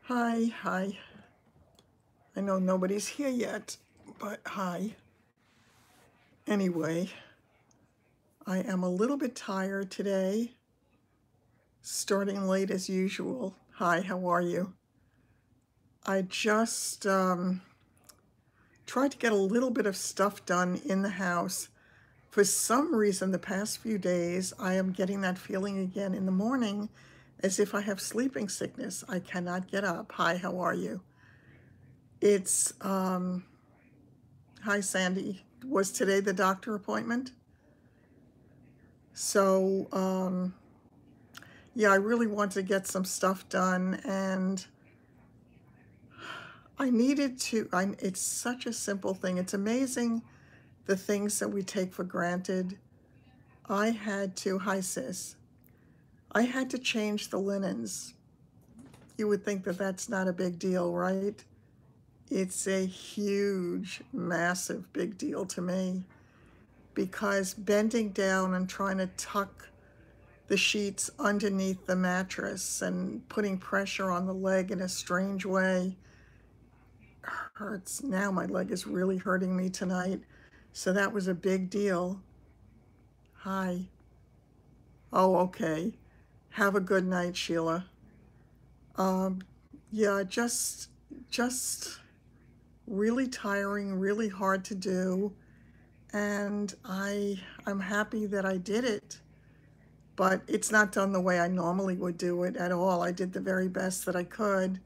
Hi, hi. I know nobody's here yet, but hi. Anyway, I am a little bit tired today, starting late as usual. Hi, how are you? I just tried to get a little bit of stuff done in the house. For some reason, the past few days, I am getting that feeling again in the morning as if I have sleeping sickness. I cannot get up. Hi, how are you? It's, hi, Sandy. Was today the doctor appointment? So, yeah, I really want to get some stuff done, and I needed to. It's such a simple thing. It's amazing the things that we take for granted. I had to, hi sis, I had to change the linens. You would think that that's not a big deal, right? It's a huge, massive big deal to me because bending down and trying to tuck the sheets underneath the mattress and putting pressure on the leg in a strange way hurts. Now my leg is really hurting me tonight. So that was a big deal. Hi. Oh, okay. Have a good night, Sheila. Um, yeah, just really tiring, really hard to do. And I'm happy that I did it. But it's not done the way I normally would do it at all. I did the very best that I could.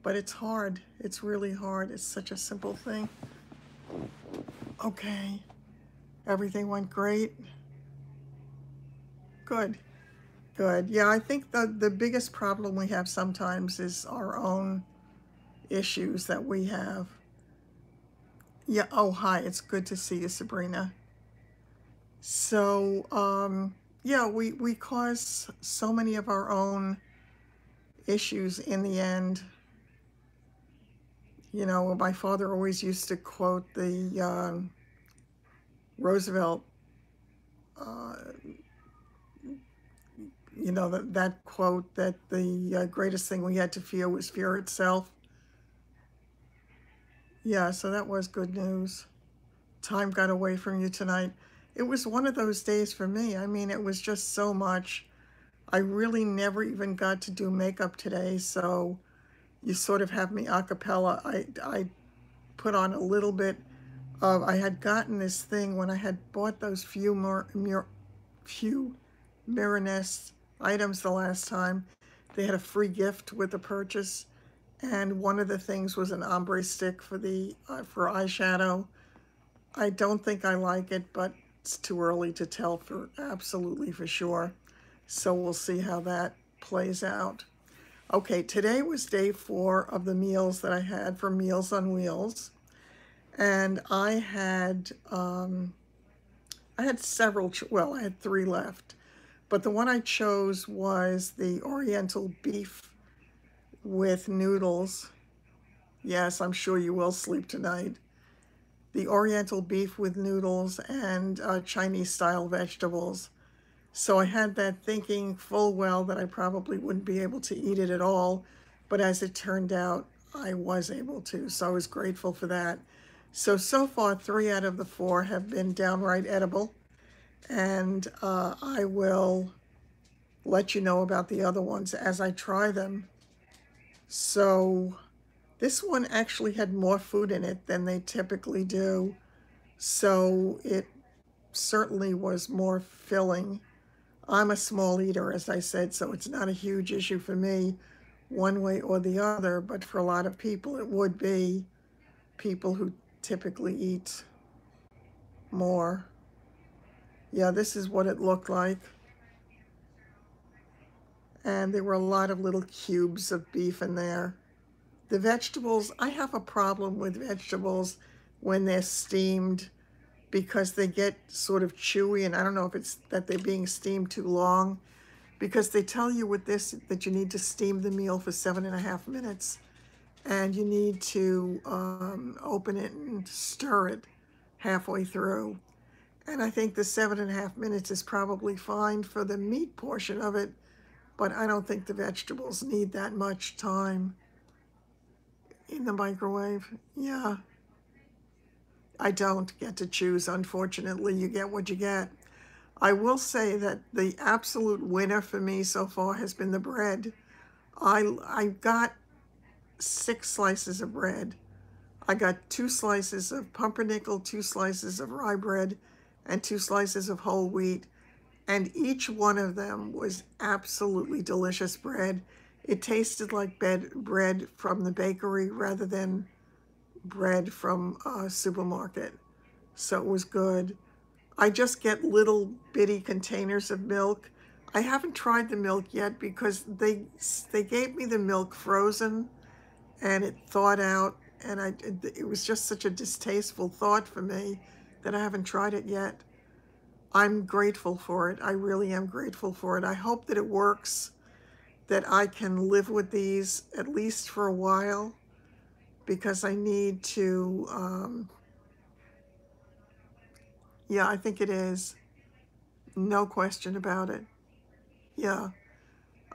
But it's hard. It's really hard. It's such a simple thing. Okay. Everything went great. Good. Good. Yeah, I think the biggest problem we have sometimes is our own issues that we have. Yeah. Oh, hi. It's good to see you, Sabrina. So, yeah, we cause so many of our own issues in the end. You know, my father always used to quote the Roosevelt, uh, that quote that the greatest thing we had to fear was fear itself. Yeah, so that was good news. Time got away from you tonight. It was one of those days for me. I mean, it was just so much. I really never even got to do makeup today, so you sort of have me a cappella. I put on a little bit of, I had gotten this thing when I had bought those few Mirror Nest items the last time. They had a free gift with the purchase, and one of the things was an ombre stick for eyeshadow. I don't think I like it, but it's too early to tell for absolutely for sure. So we'll see how that plays out. Okay, today was day 4 of the meals that I had for Meals on Wheels, and I had several. Well, I had 3 left, but the one I chose was the Oriental beef with noodles. Yes, I'm sure you will sleep tonight. The Oriental beef with noodles and Chinese style vegetables. So I had that thinking full well that I probably wouldn't be able to eat it at all. But as it turned out, I was able to. So I was grateful for that. So far, 3 out of the 4 have been downright edible. And I will let you know about the other ones as I try them. So this one actually had more food in it than they typically do. So it certainly was more filling. I'm a small eater, as I said, so it's not a huge issue for me one way or the other, but for a lot of people it would be, people who typically eat more. Yeah, this is what it looked like. And there were a lot of little cubes of beef in there. The vegetables, I have a problem with vegetables when they're steamed because they get sort of chewy, and I don't know if it's that they're being steamed too long, because they tell you with this that you need to steam the meal for 7.5 minutes, and you need to open it and stir it halfway through. And I think the 7.5 minutes is probably fine for the meat portion of it, but I don't think the vegetables need that much time. In the microwave. Yeah. I don't get to choose, unfortunately. You get what you get. I will say that the absolute winner for me so far has been the bread. I got 6 slices of bread. I got 2 slices of pumpernickel, 2 slices of rye bread, and 2 slices of whole wheat. And each one of them was absolutely delicious bread. It tasted like bread from the bakery rather than bread from a supermarket. So it was good. I just get little bitty containers of milk. I haven't tried the milk yet because they gave me the milk frozen and it thawed out, and it was just such a distasteful thought for me that I haven't tried it yet. I'm grateful for it. I really am grateful for it. I hope that it works, that I can live with these at least for a while, because I need to, yeah, I think it is. No question about it. Yeah,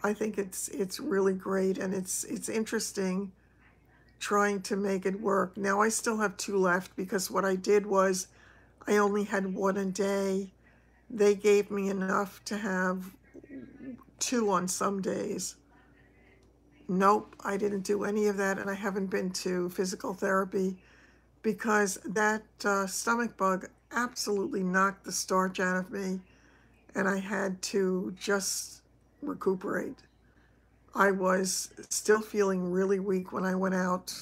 I think it's really great, and it's interesting trying to make it work. Now I still have 2 left because what I did was I only had 1 a day. They gave me enough to have 2 on some days. Nope, I didn't do any of that, and I haven't been to physical therapy because that stomach bug absolutely knocked the starch out of me, and I had to just recuperate. I was still feeling really weak when I went out.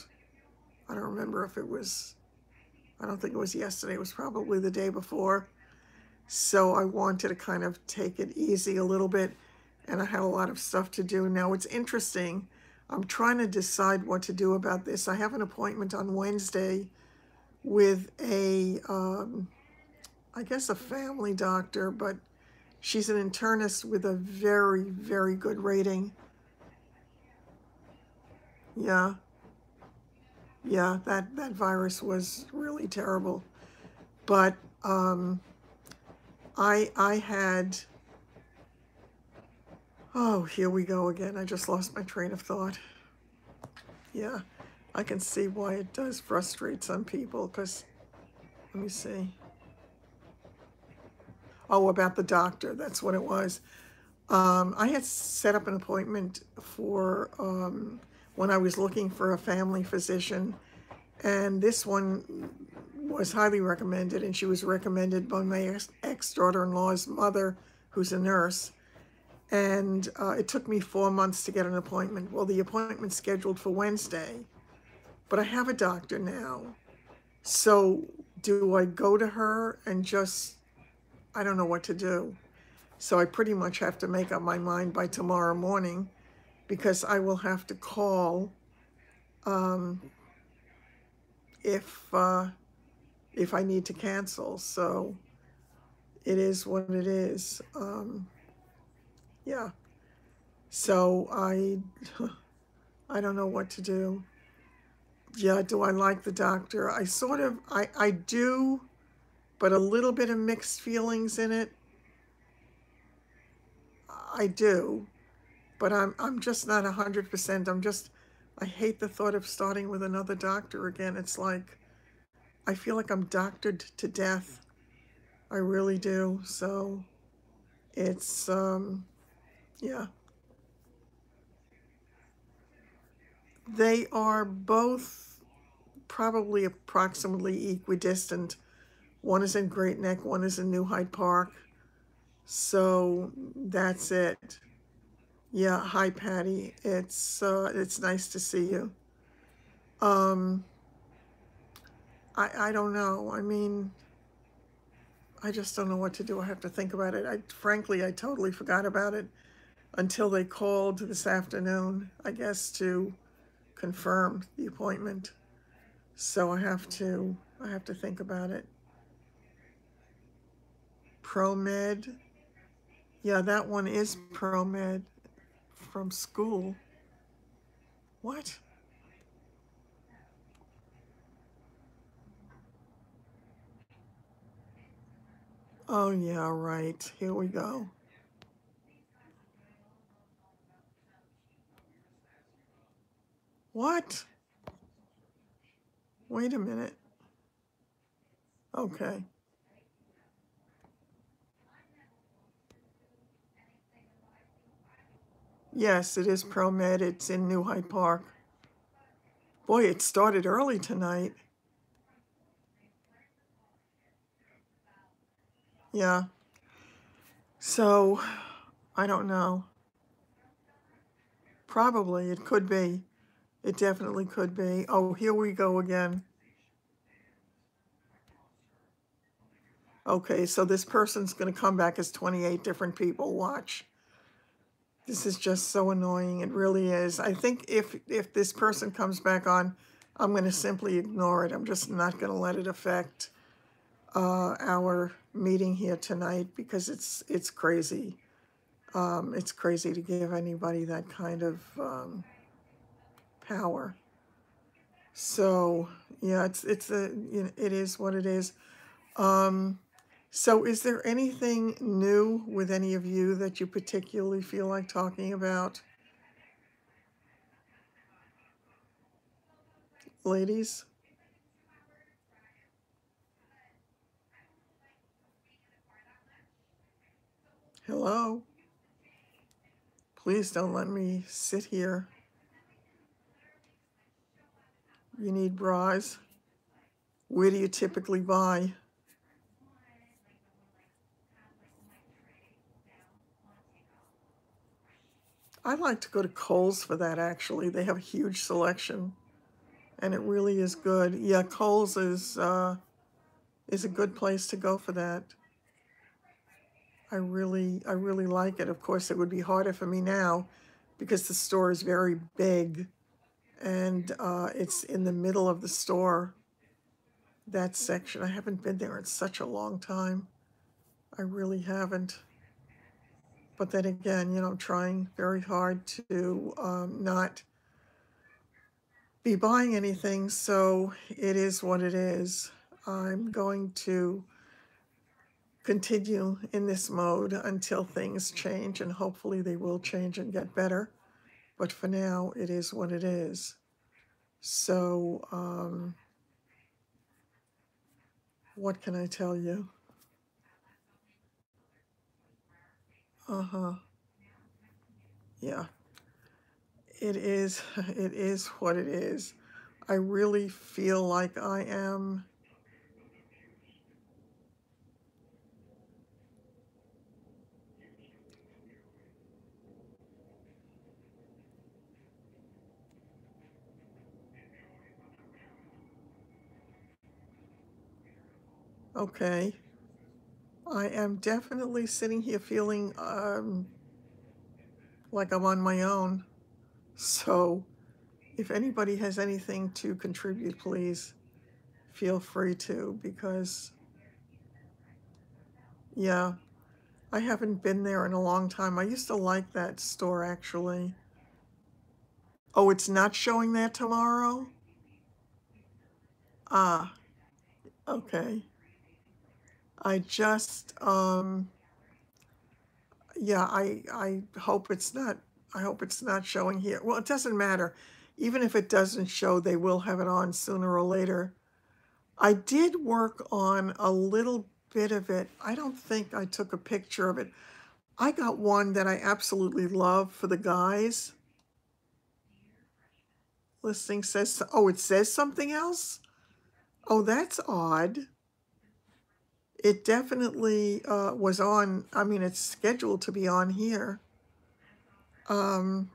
I don't remember if it was, I don't think it was yesterday, it was probably the day before. So I wanted to kind of take it easy a little bit, and I had a lot of stuff to do. Now it's interesting. I'm trying to decide what to do about this. I have an appointment on Wednesday with I guess a family doctor, but she's an internist with a very, very good rating. Yeah, yeah, that virus was really terrible. But I had, oh, here we go again. I just lost my train of thought. Yeah, I can see why it does frustrate some people, because, let me see. Oh, about the doctor, that's what it was. I had set up an appointment for when I was looking for a family physician, and this one was highly recommended, and she was recommended by my ex-daughter-in-law's mother, who's a nurse. And it took me 4 months to get an appointment. Well, the appointment's scheduled for Wednesday, but I have a doctor now. So do I go to her and just, I don't know what to do. So I pretty much have to make up my mind by tomorrow morning, because I will have to call um, if I need to cancel. So it is what it is. Yeah. So I don't know what to do. Yeah, do I like the doctor? I do, but a little bit of mixed feelings in it. I do, but I'm just not 100%. I hate the thought of starting with another doctor again. It's like, I feel like I'm doctored to death. I really do. So it's, yeah. They are both probably approximately equidistant. One is in Great Neck, one is in New Hyde Park. So that's it. Yeah, hi Patty. It's nice to see you. Um, I don't know. I mean, I just don't know what to do. I have to think about it. Frankly, I totally forgot about it until they called this afternoon, I guess, to confirm the appointment. So I have to think about it. ProMed. Yeah, that one is ProMed from school. What? Oh yeah, right. Here we go. What? Wait a minute. Okay. Yes, it is ProMed. It's in New Hyde Park. Boy, it started early tonight. Yeah. So, I don't know. Probably. It could be. It definitely could be. Oh, here we go again. Okay, so this person's going to come back as 28 different people. Watch. This is just so annoying. It really is. I think if this person comes back on, I'm going to simply ignore it. I'm just not going to let it affect our meeting here tonight because it's crazy. It's crazy to give anybody that kind of power. So yeah, it is what it is. So is there anything new with any of you that you particularly feel like talking about, ladies? Hello? Please don't let me sit here. You need bras? Where do you typically buy? I like to go to Kohl's for that, actually. They have a huge selection, and it really is good. Yeah, Kohl's is a good place to go for that. I really like it. Of course, it would be harder for me now because the store is very big, and it's in the middle of the store, that section. I haven't been there in such a long time. I really haven't. But then again, I'm trying very hard to not be buying anything, so it is what it is. I'm going to continue in this mode until things change, and hopefully they will change and get better. But for now, it is what it is. So, what can I tell you? Uh-huh. Yeah. It is, it is what it is. I really feel like I am. Okay. I am definitely sitting here feeling like I'm on my own. So if anybody has anything to contribute, please feel free to, because yeah, I haven't been there in a long time. I used to like that store, actually. Oh, it's not showing that tomorrow? Ah, okay. I just, yeah, I hope it's not showing here. Well, it doesn't matter. Even if it doesn't show, they will have it on sooner or later. I did work on a little bit of it. I don't think I took a picture of it. I got one that I absolutely love for the guys. Listing says, oh, it says something else? Oh, that's odd. It definitely was on, I mean, it's scheduled to be on here. I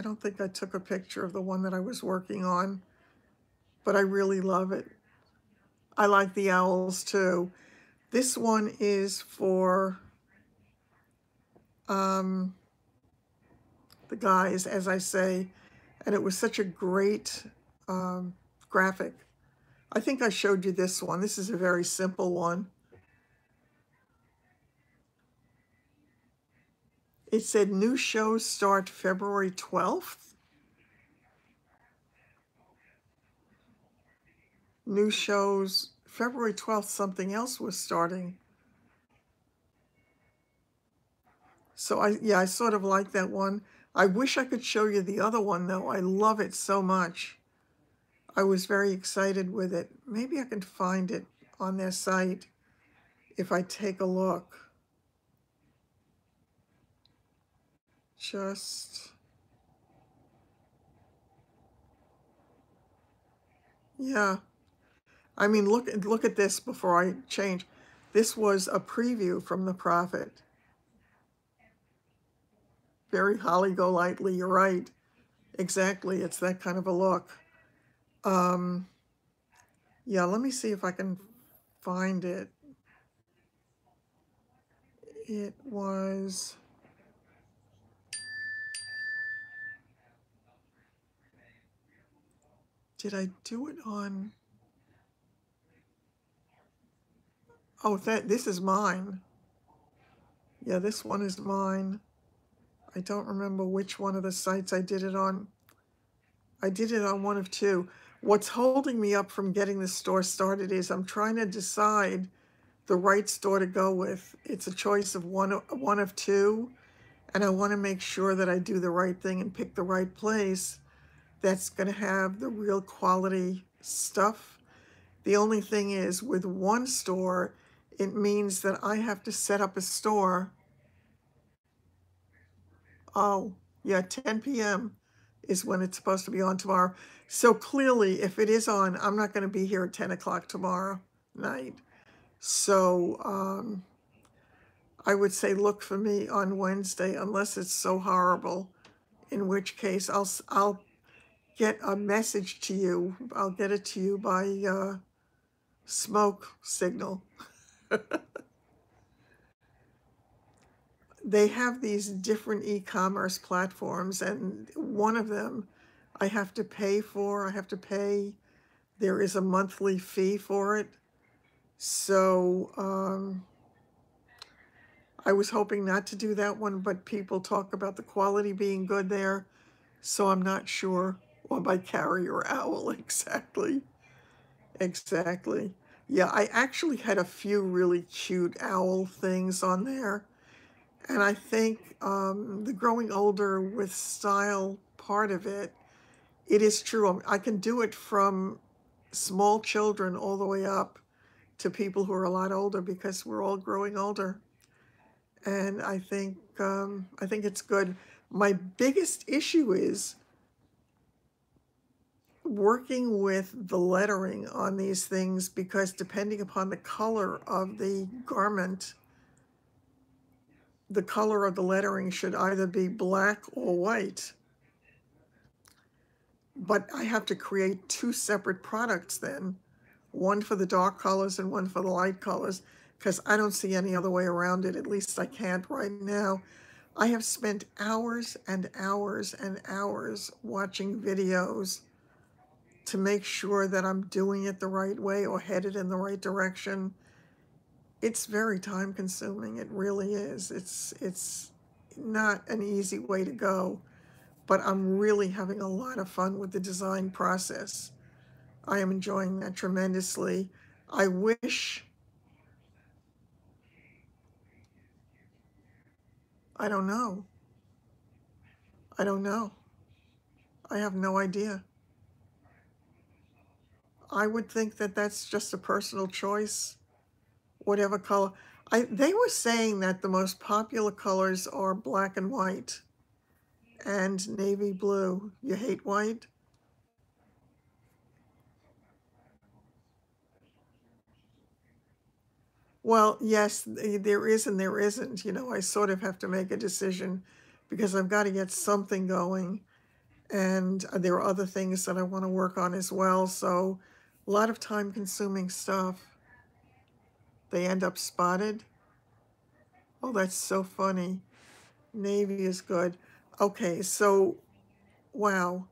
don't think I took a picture of the one that I was working on, but I really love it. I like the owls too. This one is for the guys, as I say, and it was such a great graphic. I think I showed you this one. This is a very simple one. It said new shows start February 12th. New shows, February 12th, something else was starting. So I sort of like that one. I wish I could show you the other one though. I love it so much. I was very excited with it. Maybe I can find it on their site if I take a look. Just, yeah. I mean, look at this before I change. This was a preview from the Prophet. Very Holly Golightly, you're right. Exactly, it's that kind of a look. Um, yeah, let me see if I can find it. It was, did I do it on, oh, this is mine. Yeah, this one is mine. I don't remember which one of the sites I did it on. I did it on one of two. What's holding me up from getting the store started is I'm trying to decide the right store to go with. It's a choice of one of two, and I want to make sure that I do the right thing and pick the right place that's going to have the real quality stuff. The only thing is, with one store, it means that I have to set up a store. Oh, yeah, 10 p.m. is when it's supposed to be on tomorrow. So clearly, if it is on, I'm not going to be here at 10 o'clock tomorrow night. So I would say look for me on Wednesday, unless it's so horrible, in which case I'll get a message to you. I'll get it to you by smoke signal. They have these different e-commerce platforms, and one of them I have to pay for. I have to pay. There is a monthly fee for it. So I was hoping not to do that one, but people talk about the quality being good there. So I'm not sure. Or by carrier owl, exactly. Exactly. Yeah, I actually had a few really cute owl things on there. And I think the growing older with style part of it, it is true. I can do it from small children all the way up to people who are a lot older, because we're all growing older. And I think it's good. My biggest issue is working with the lettering on these things, because depending upon the color of the garment, the color of the lettering should either be black or white. But I have to create two separate products then, one for the dark colors and one for the light colors, because I don't see any other way around it. At least I can't right now. I have spent hours and hours and hours watching videos to make sure that I'm doing it the right way or headed in the right direction. It's very time consuming. It really is. It's not an easy way to go, but I'm really having a lot of fun with the design process. I am enjoying that tremendously. I wish, I don't know. I don't know. I have no idea. I would think that that's just a personal choice, whatever color. They were saying that the most popular colors are black and white and navy blue. You hate white? Well, yes, there is and there isn't. You know, I sort of have to make a decision, because I've got to get something going. And there are other things that I want to work on as well. So a lot of time consuming stuff. They end up spotted. Oh, that's so funny. Navy is good. Okay, so wow.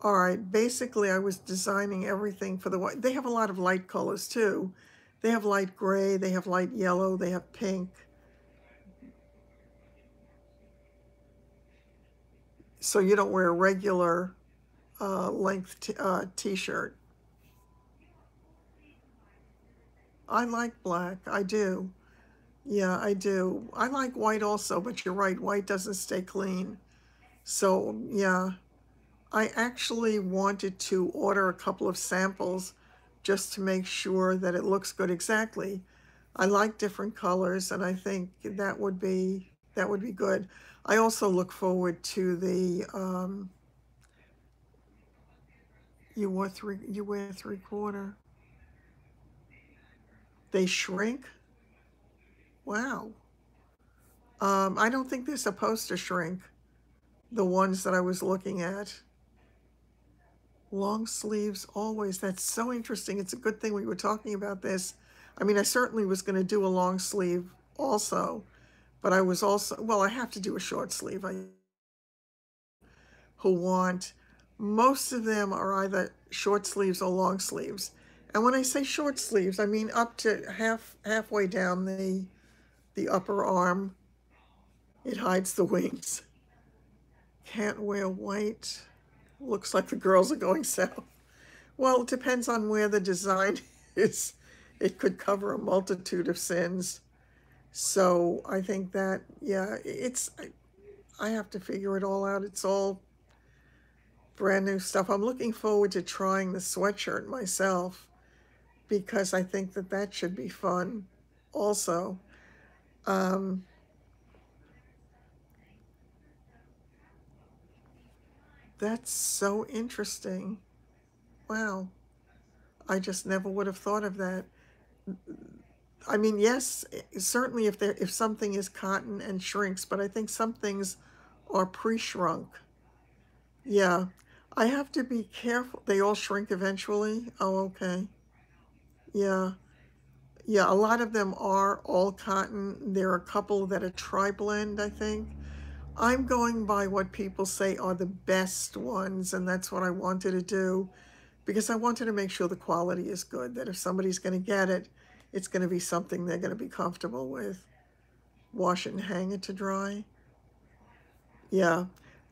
All right, basically I was designing everything for the white. They have a lot of light colors too. They have light gray, they have light yellow, they have pink. So you don't wear a regular length t-shirt. I like black, I do. Yeah, I do. I like white also, but you're right, white doesn't stay clean. So yeah, I actually wanted to order a couple of samples just to make sure that it looks good. Exactly. I like different colors, and I think that would be good. I also look forward to the you wear 3/4. They shrink. Wow. I don't think they're supposed to shrink. The ones that I was looking at. Long sleeves always. That's so interesting. It's a good thing we were talking about this. I mean, I certainly was going to do a long sleeve also, but I was also, well, I have to do a short sleeve. I who want, most of them are either short sleeves or long sleeves. And when I say short sleeves, I mean up to halfway down the upper arm. It hides the wings. Can't wear white. Looks like the girls are going south. Well, it depends on where the design is. It could cover a multitude of sins. So I think that, yeah, I have to figure it all out. It's all brand new stuff. I'm looking forward to trying the sweatshirt myself because I think that that should be fun also. Um, that's so interesting. Wow. I just never would have thought of that. I mean, yes, certainly if something is cotton and shrinks, but I think some things are pre-shrunk. Yeah. I have to be careful. They all shrink eventually. Oh, okay. Yeah. Yeah, a lot of them are all cotton. There are a couple that are tri-blend, I think. I'm going by what people say are the best ones, and that's what I wanted to do because I wanted to make sure the quality is good, that if somebody's going to get it, it's going to be something they're going to be comfortable with. Wash it and hang it to dry. Yeah.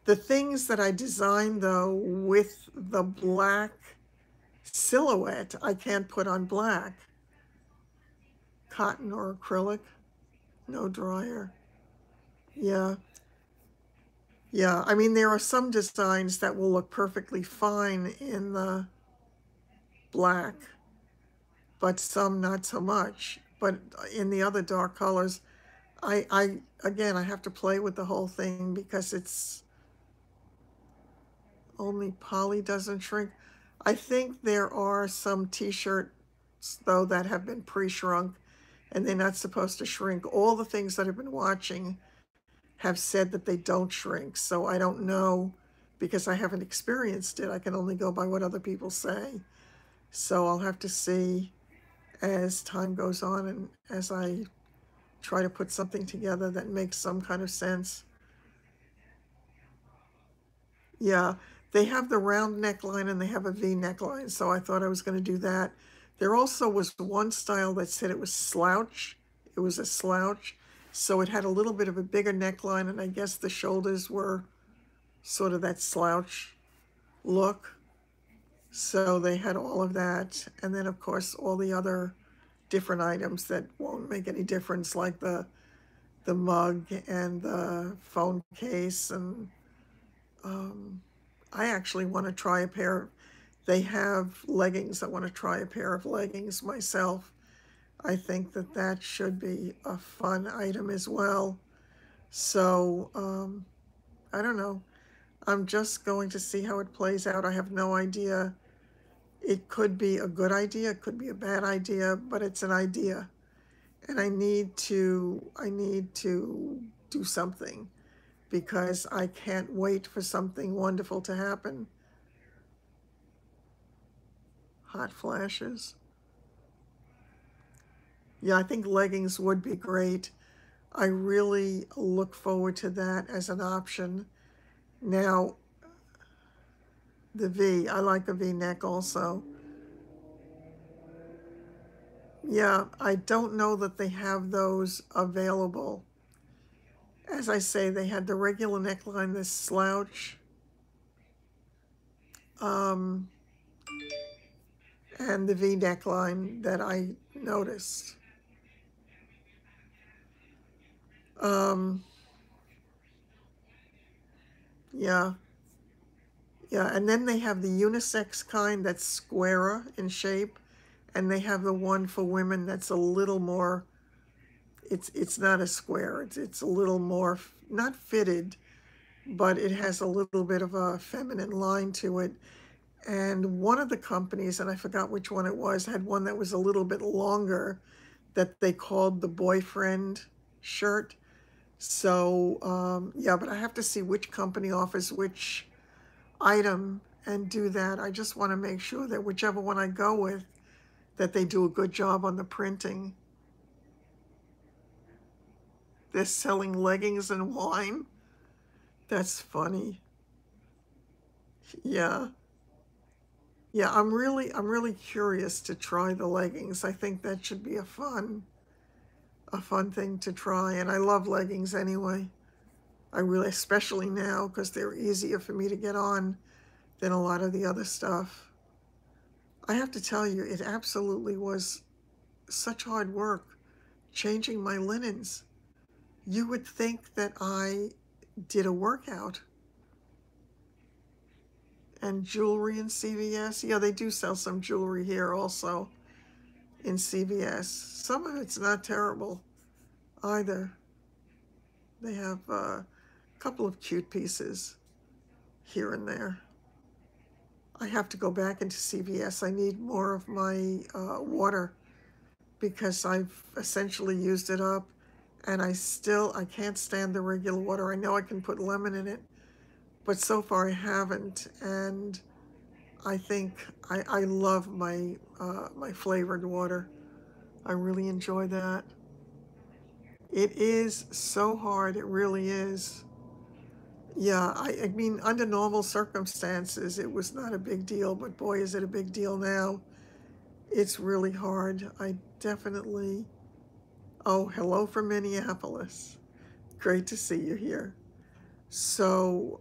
The things that I designed, though, with the black silhouette, I can't put on black. Cotton or acrylic, no dryer. Yeah. Yeah, I mean, there are some designs that will look perfectly fine in the black, but some not so much. But in the other dark colors, again, I have to play with the whole thing because it's only poly doesn't shrink. I think there are some t-shirts, though, that have been pre-shrunk and they're not supposed to shrink. All the things that I've been watching have said that they don't shrink. So I don't know because I haven't experienced it. I can only go by what other people say. So I'll have to see as time goes on and as I try to put something together that makes some kind of sense. Yeah, they have the round neckline and they have a V neckline. So I thought I was going to do that. There also was one style that said it was slouch. It was a slouch. So it had a little bit of a bigger neckline, and I guess the shoulders were sort of that slouch look. So they had all of that. And then, of course, all the other different items that won't make any difference, like the mug and the phone case. And I actually want to try a pair. They have leggings. I want to try a pair of leggings myself. I think that that should be a fun item as well. So I don't know. I'm just going to see how it plays out. I have no idea. It could be a good idea, it could be a bad idea, but it's an idea. And I need to do something because I can't wait for something wonderful to happen. Hot flashes. Yeah, I think leggings would be great. I really look forward to that as an option. Now, the V, I like a V neck also. Yeah, I don't know that they have those available. As I say, they had the regular neckline, this slouch, um, and the V neckline that I noticed. Um, yeah, Yeah, and then they have the unisex kind that's squarer in shape, and they have the one for women that's a little more, it's not a square, it's a little more, not fitted, but it has a little bit of a feminine line to it. And one of the companies, and I forgot which one it was, had one that was a little bit longer that they called the boyfriend shirt. So, yeah, but I have to see which company offers which item and do that. I just want to make sure that whichever one I go with, that they do a good job on the printing. They're selling leggings and wine. That's funny. Yeah. Yeah, I'm really curious to try the leggings. I think that should be a fun thing to try. And I love leggings anyway. I really, especially now, because they're easier for me to get on than a lot of the other stuff. I have to tell you, it absolutely was such hard work changing my linens. You would think that I did a workout. And jewelry in CVS. Yeah, they do sell some jewelry here also in CVS. Some of it's not terrible either. They have a couple of cute pieces here and there. I have to go back into CVS. I need more of my water because I've essentially used it up, and I can't stand the regular water. I know I can put lemon in it, but so far I haven't. And I think I love my flavored water. I really enjoy that. It is so hard. It really is. Yeah, I mean, under normal circumstances, it was not a big deal, but boy, is it a big deal now. It's really hard. I definitely. Oh, hello from Minneapolis. Great to see you here. So,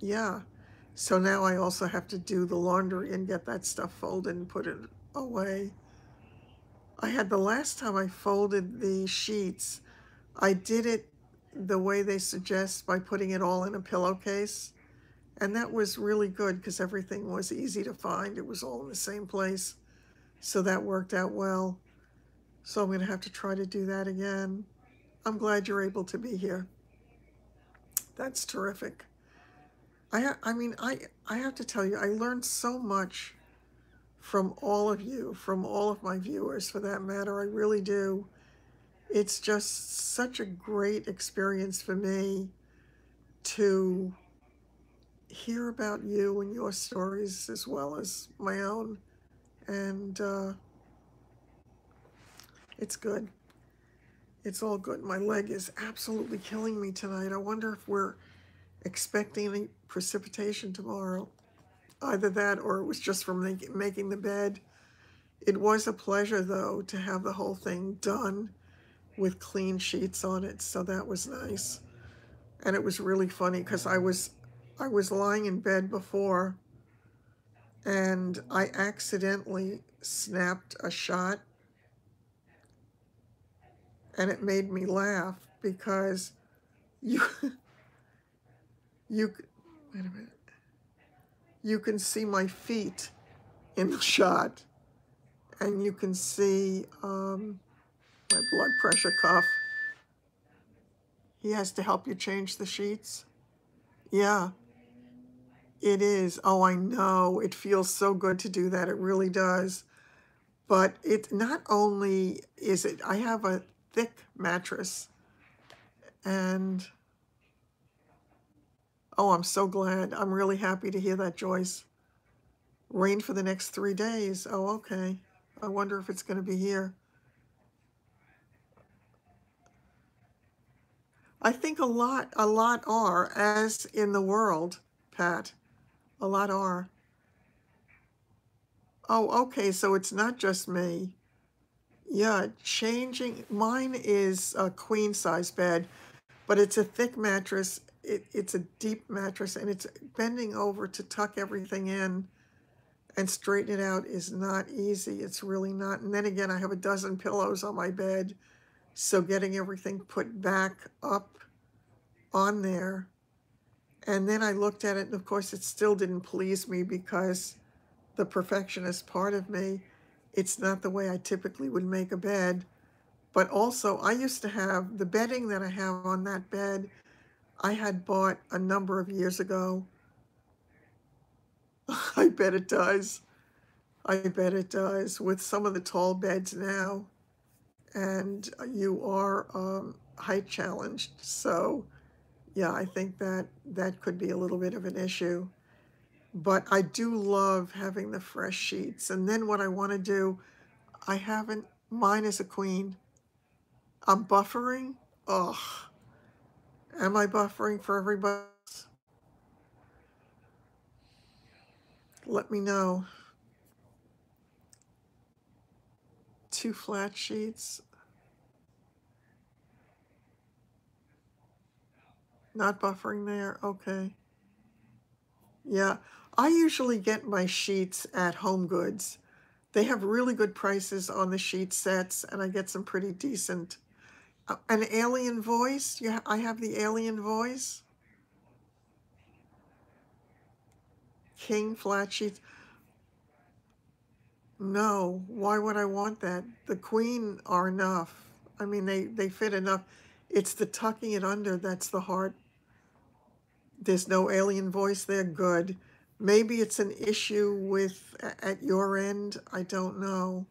yeah. So now I also have to do the laundry and get that stuff folded and put it away. I had the last time I folded the sheets, I did it the way they suggest by putting it all in a pillowcase. And that was really good because everything was easy to find. It was all in the same place. So that worked out well. So I'm going to have to try to do that again. I'm glad you're able to be here. That's terrific. I have to tell you, I learned so much from all of you, from all of my viewers for that matter. I really do. It's just such a great experience for me to hear about you and your stories as well as my own. And it's good. It's all good. My leg is absolutely killing me tonight. I wonder if we're expecting any precipitation tomorrow. Either that or it was just from making the bed. It was a pleasure, though, to have the whole thing done with clean sheets on it. So that was nice. And it was really funny because I was lying in bed before and I accidentally snapped a shot, and it made me laugh because you you wait a minute, you can see my feet in the shot, and you can see my blood pressure cuff. He has to help you change the sheets. Yeah, it is. Oh, I know. It feels so good to do that. It really does. But it not only is it, I have a thick mattress, and oh, I'm so glad. I'm really happy to hear that, Joyce. Rain for the next 3 days. Oh, okay. I wonder if it's going to be here. I think a lot are, as in the world, Pat. A lot are. Oh, okay. So it's not just me. Yeah, changing. Mine is a queen size bed, but it's a thick mattress. It's a deep mattress, and it's bending over to tuck everything in and straighten it out is not easy. It's really not. And then again, I have a dozen pillows on my bed, so getting everything put back up on there And then I looked at it, and of course it still didn't please me because the perfectionist part of me, it's not the way I typically would make a bed. But also, I used to have the bedding that I have on that bed, I had bought a number of years ago. I bet it does. I bet it does with some of the tall beds now. And you are height challenged. So, yeah, I think that that could be a little bit of an issue. But I do love having the fresh sheets. And then what I want to do, I haven't, mine is a queen. I'm buffering. Oh, am I buffering for everybody else? Let me know. 2 flat sheets. Not buffering there. Okay. Yeah. I usually get my sheets at Home Goods. They have really good prices on the sheet sets, and I get some pretty decent. An alien voice? Yeah, I have the alien voice. King flat sheets. No, why would I want that? The queen are enough. I mean, they fit enough. It's the tucking it under that's the hard. There's no alien voice there. Good. Maybe it's an issue with at your end. I don't know.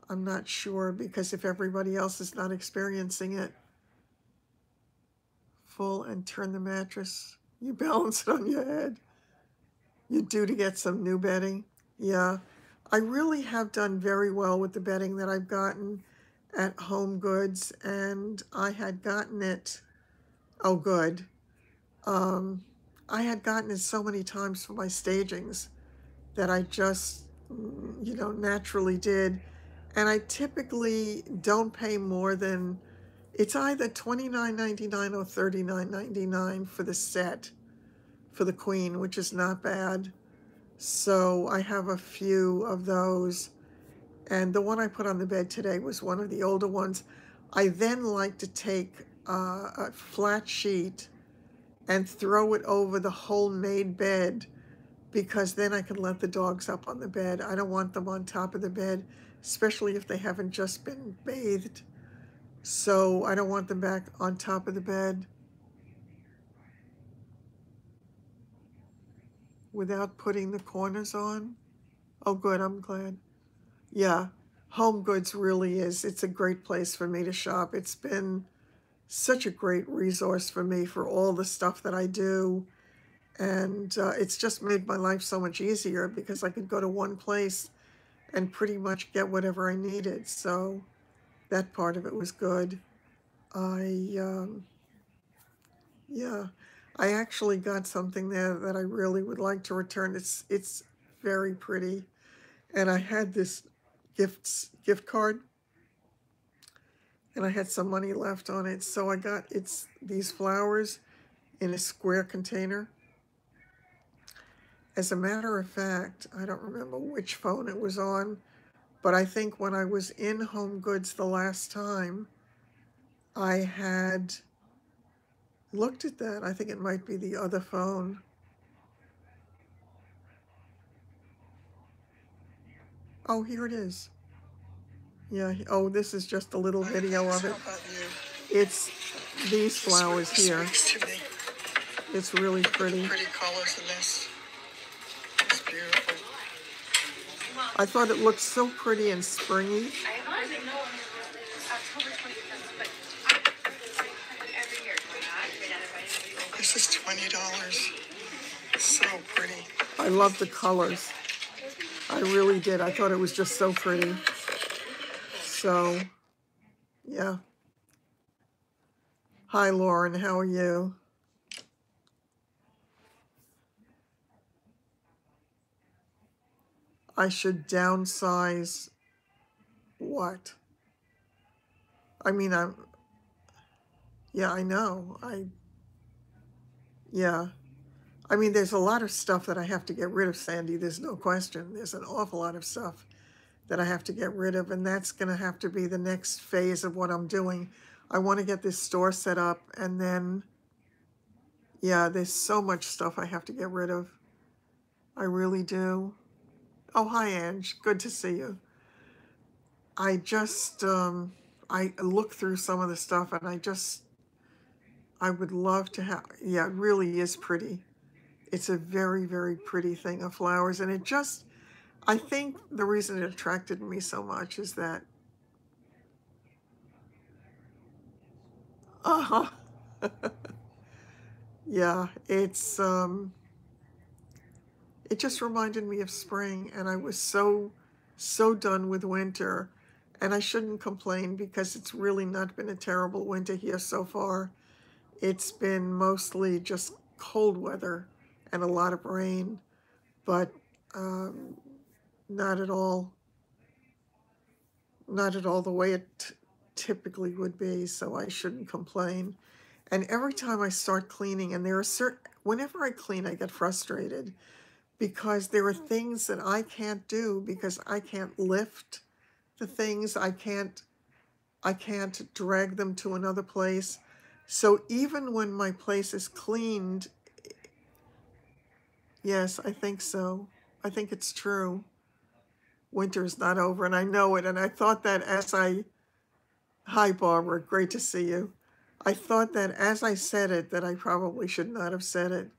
I'm not sure because if everybody else is not experiencing it, full and turn the mattress. You balance it on your head. You do to get some new bedding. Yeah. I really have done very well with the bedding that I've gotten at Home Goods, and I had gotten it, oh good. I had gotten it so many times for my stagings that I just, naturally did. And I typically don't pay more than, it's either $29.99 or $39.99 for the set for the queen, which is not bad. So I have a few of those. And the one I put on the bed today was one of the older ones. I then like to take a flat sheet and throw it over the whole made bed because then I can let the dogs up on the bed. I don't want them on top of the bed, especially if they haven't just been bathed. So I don't want them back on top of the bed without putting the corners on. Oh, good, I'm glad. Yeah, Home Goods really is. It's a great place for me to shop. It's been such a great resource for me for all the stuff that I do. And it's just made my life so much easier because I could go to one place and pretty much get whatever I needed. So that part of it was good. I, yeah, I actually got something there that I really would like to return. It's very pretty. And I had this gift card and I had some money left on it. So I got, it's these flowers in a square container. As a matter of fact, I don't remember which phone it was on, but I think when I was in Home Goods the last time, I had looked at that. I think it might be the other phone. Oh, here it is. Yeah, oh, this is just a little video of it. It's these flowers here. It's really pretty. Pretty colors in this. It's beautiful. I thought it looked so pretty and springy. This is $20. So pretty. I love the colors. I really did. I thought it was just so pretty. So, yeah. Hi, Lauren. How are you? I should downsize what? I mean, yeah, I know. Yeah. I mean, there's a lot of stuff that I have to get rid of, Sandy. There's no question. There's an awful lot of stuff that I have to get rid of, and that's going to have to be the next phase of what I'm doing. I want to get this store set up, and then, Yeah, there's so much stuff I have to get rid of. I really do. Oh, hi, Ange. Good to see you. I just, I look through some of the stuff and I would love to have, yeah, it really is pretty. It's a very, very pretty thing of flowers. And it just, I think the reason it attracted me so much is that, uh-huh, yeah, it just reminded me of spring, and I was so done with winter. And I shouldn't complain because it's really not been a terrible winter here so far. It's been mostly just cold weather and a lot of rain, but um, not at all, not at all the way it typically would be, so I shouldn't complain. And every time I start cleaning, and there are whenever I clean, I get frustrated because there are things that I can't do because I can't lift the things. I can't drag them to another place. So even when my place is cleaned, yes, I think so. I think it's true. Winter's not over, and I know it. And I thought that hi, Barbara, great to see you. I thought that as I said it, that I probably should not have said it.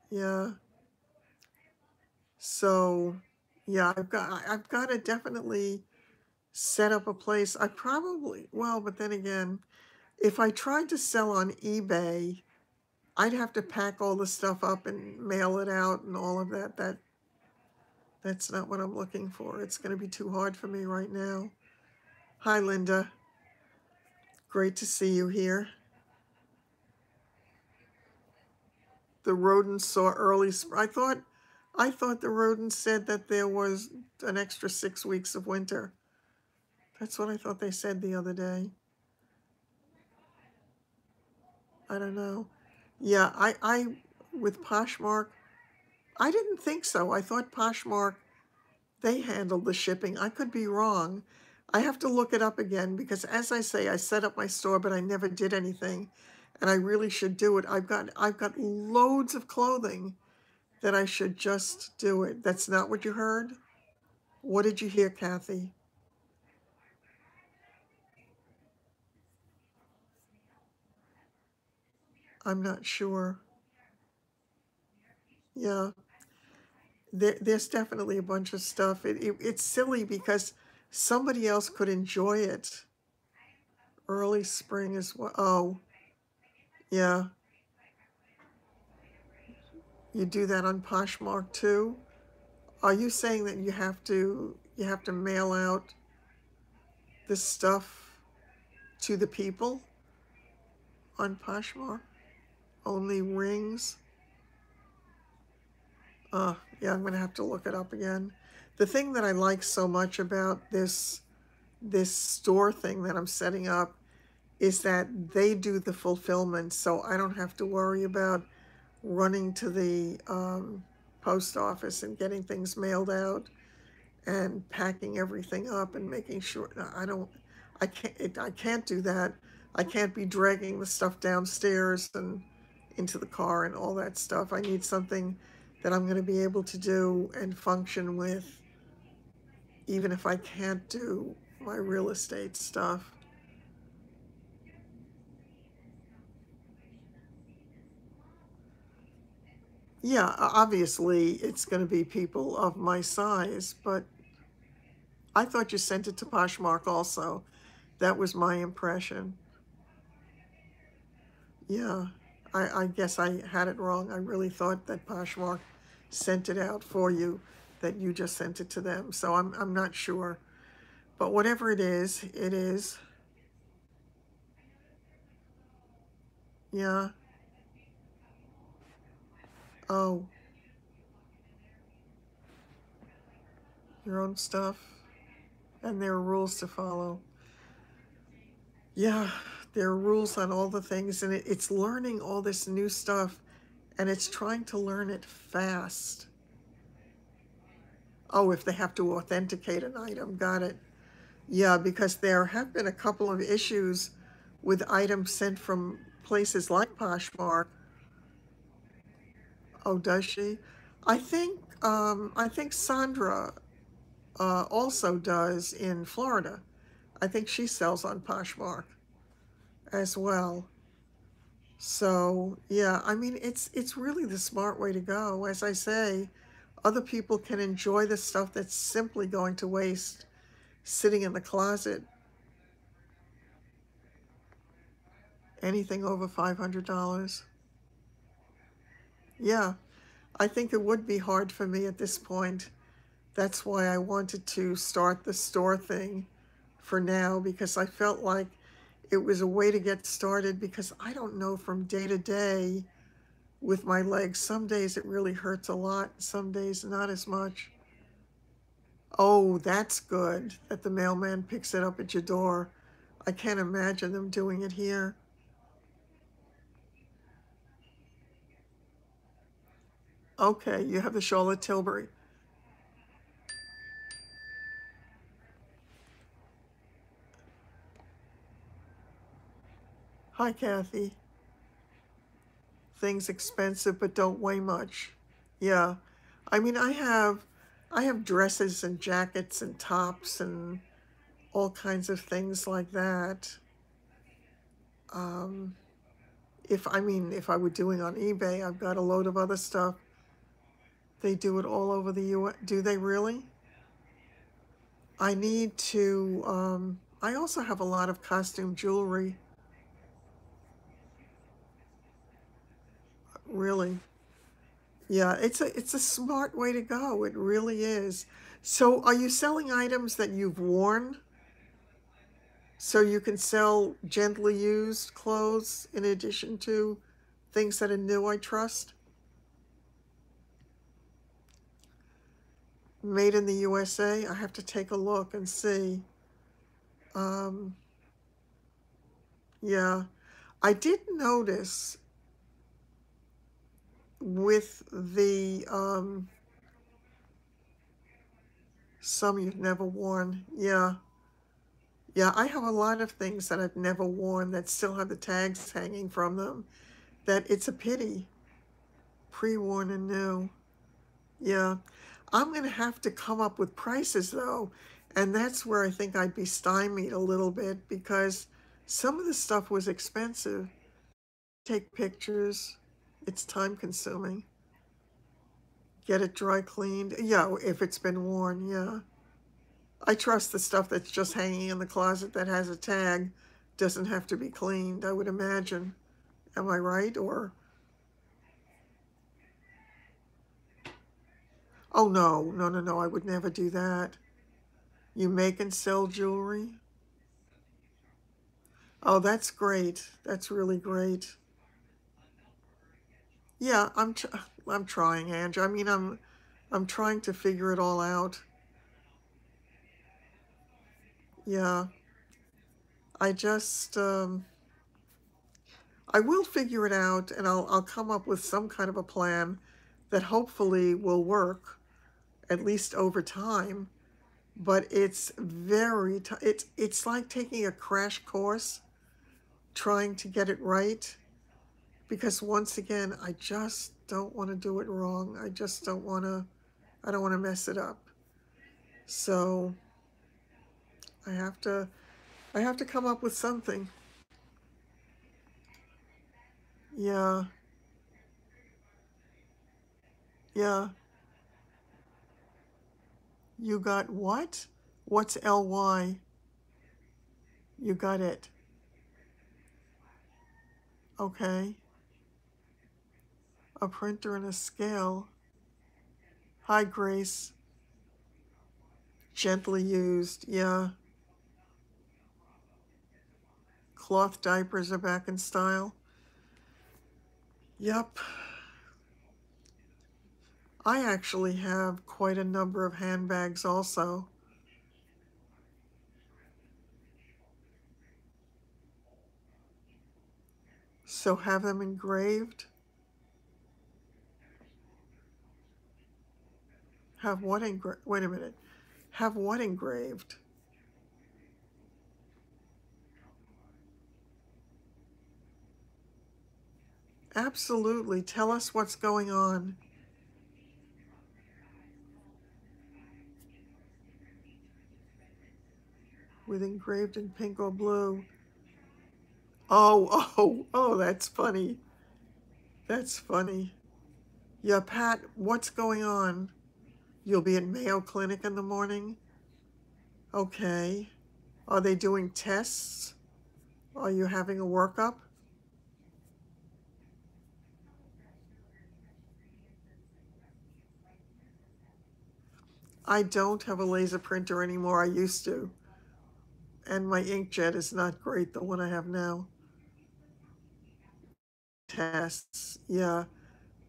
Yeah. So, yeah, I've got to definitely set up a place. I probably, well, but then again, if I tried to sell on eBay, I'd have to pack all the stuff up and mail it out and all of that. That's not what I'm looking for. It's going to be too hard for me right now. Hi, Linda. Great to see you here. The rodents saw early spring. I thought the rodents said that there was an extra 6 weeks of winter. That's what I thought they said the other day. I don't know. Yeah, I with Poshmark, I didn't think so. I thought Poshmark, they handled the shipping. I could be wrong. I have to look it up again because, as I say, I set up my store, but I never did anything, and I really should do it. I've got loads of clothing that I should just do it. That's not what you heard? What did you hear, Kathy? I'm not sure. Yeah, there's definitely a bunch of stuff. It's silly because somebody else could enjoy it. Early spring is what? Oh, yeah. You do that on Poshmark too? Are you saying that you have to mail out the stuff to the people on Poshmark? Only rings? Yeah, I'm gonna have to look it up again. The thing that I like so much about this store thing that I'm setting up is that they do the fulfillment, so I don't have to worry about running to the post office and getting things mailed out and packing everything up and making sure. I can't do that. I can't be dragging the stuff downstairs and into the car and all that stuff. I need something that I'm going to be able to do and function with, even if I can't do my real estate stuff. Yeah, obviously it's going to be people of my size, but I thought you sent it to Poshmark also. That was my impression. Yeah, I guess I had it wrong. I really thought that Poshmark sent it out for you, that you just sent it to them. So I'm not sure. But whatever it is, it is. Yeah. Oh, your own stuff. And there are rules to follow. Yeah, there are rules on all the things, and it's learning all this new stuff, and it's trying to learn it fast. Oh, if they have to authenticate an item, got it. Yeah, because there have been a couple of issues with items sent from places like Poshmark. Oh, does she? I think Sandra also does in Florida. I think she sells on Poshmark as well. So yeah, I mean it's really the smart way to go. As I say, other people can enjoy the stuff that's simply going to waste sitting in the closet. Anything over $500. Yeah, I think it would be hard for me at this point. That's why I wanted to start the store thing for now, because I felt like it was a way to get started, because I don't know from day to day with my legs. Some days it really hurts a lot, some days not as much. Oh, that's good that the mailman picks it up at your door. I can't imagine them doing it here. Okay, you have the Charlotte Tilbury. Hi, Kathy. Things expensive but don't weigh much. Yeah. I mean, I have dresses and jackets and tops and all kinds of things like that. Um, if I were doing on eBay, I've got a load of other stuff. They do it all over the US. Do they really? I need to, I also have a lot of costume jewelry, really. Yeah, it's a smart way to go. It really is. So, are you selling items that you've worn so you can sell gently used clothes in addition to things that are new, I trust? Made in the USA? I have to take a look and see. Um, yeah, I did notice with the some you've never worn. Yeah. Yeah, I have a lot of things that I've never worn that still have the tags hanging from them. That it's a pity. Pre-worn and new. Yeah. I'm going to have to come up with prices though. And that's where I think I'd be stymied a little bit, because some of the stuff was expensive. Take pictures. It's time consuming. Get it dry cleaned. Yeah, if it's been worn, yeah. I trust the stuff that's just hanging in the closet that has a tag doesn't have to be cleaned, I would imagine. Am I right? Or, oh no, no, no, no, I would never do that. You make and sell jewelry? Oh, that's great. That's really great. Yeah, I'm trying, Andrew. I mean, I'm trying to figure it all out. Yeah, I just I will figure it out, and I'll come up with some kind of a plan that hopefully will work, at least over time. But it's it's like taking a crash course trying to get it right, because once again I just don't want to do it wrong. I don't want to mess it up. So I have to I have to come up with something. Yeah. Yeah. You got what? What's LY? You got it. Okay. A printer and a scale. Hi, Grace. Gently used. Yeah. Cloth diapers are back in style. Yep. I actually have quite a number of handbags also. So have them engraved? Have what engraved? Wait a minute. Have what engraved? Absolutely. Tell us what's going on. With engraved in pink or blue. Oh, that's funny. That's funny. Yeah, Pat, what's going on? You'll be at Mayo Clinic in the morning? Okay. Are they doing tests? Are you having a workup? I don't have a laser printer anymore. I used to. And my inkjet is not great, the one I have now. Tests. Yeah.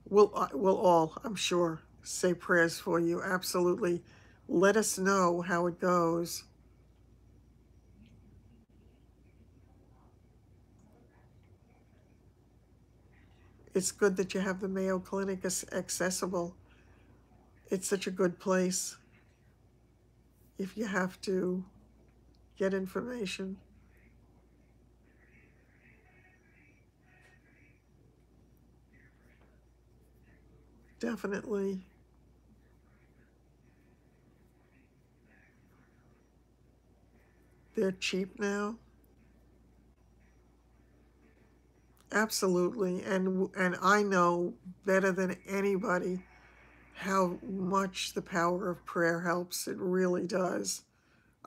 We'll all, I'm sure, say prayers for you. Absolutely. Let us know how it goes. It's good that you have the Mayo Clinic accessible. It's such a good place if you have to get information. Definitely. They're cheap now. Absolutely. And I know better than anybody how much the power of prayer helps. It really does.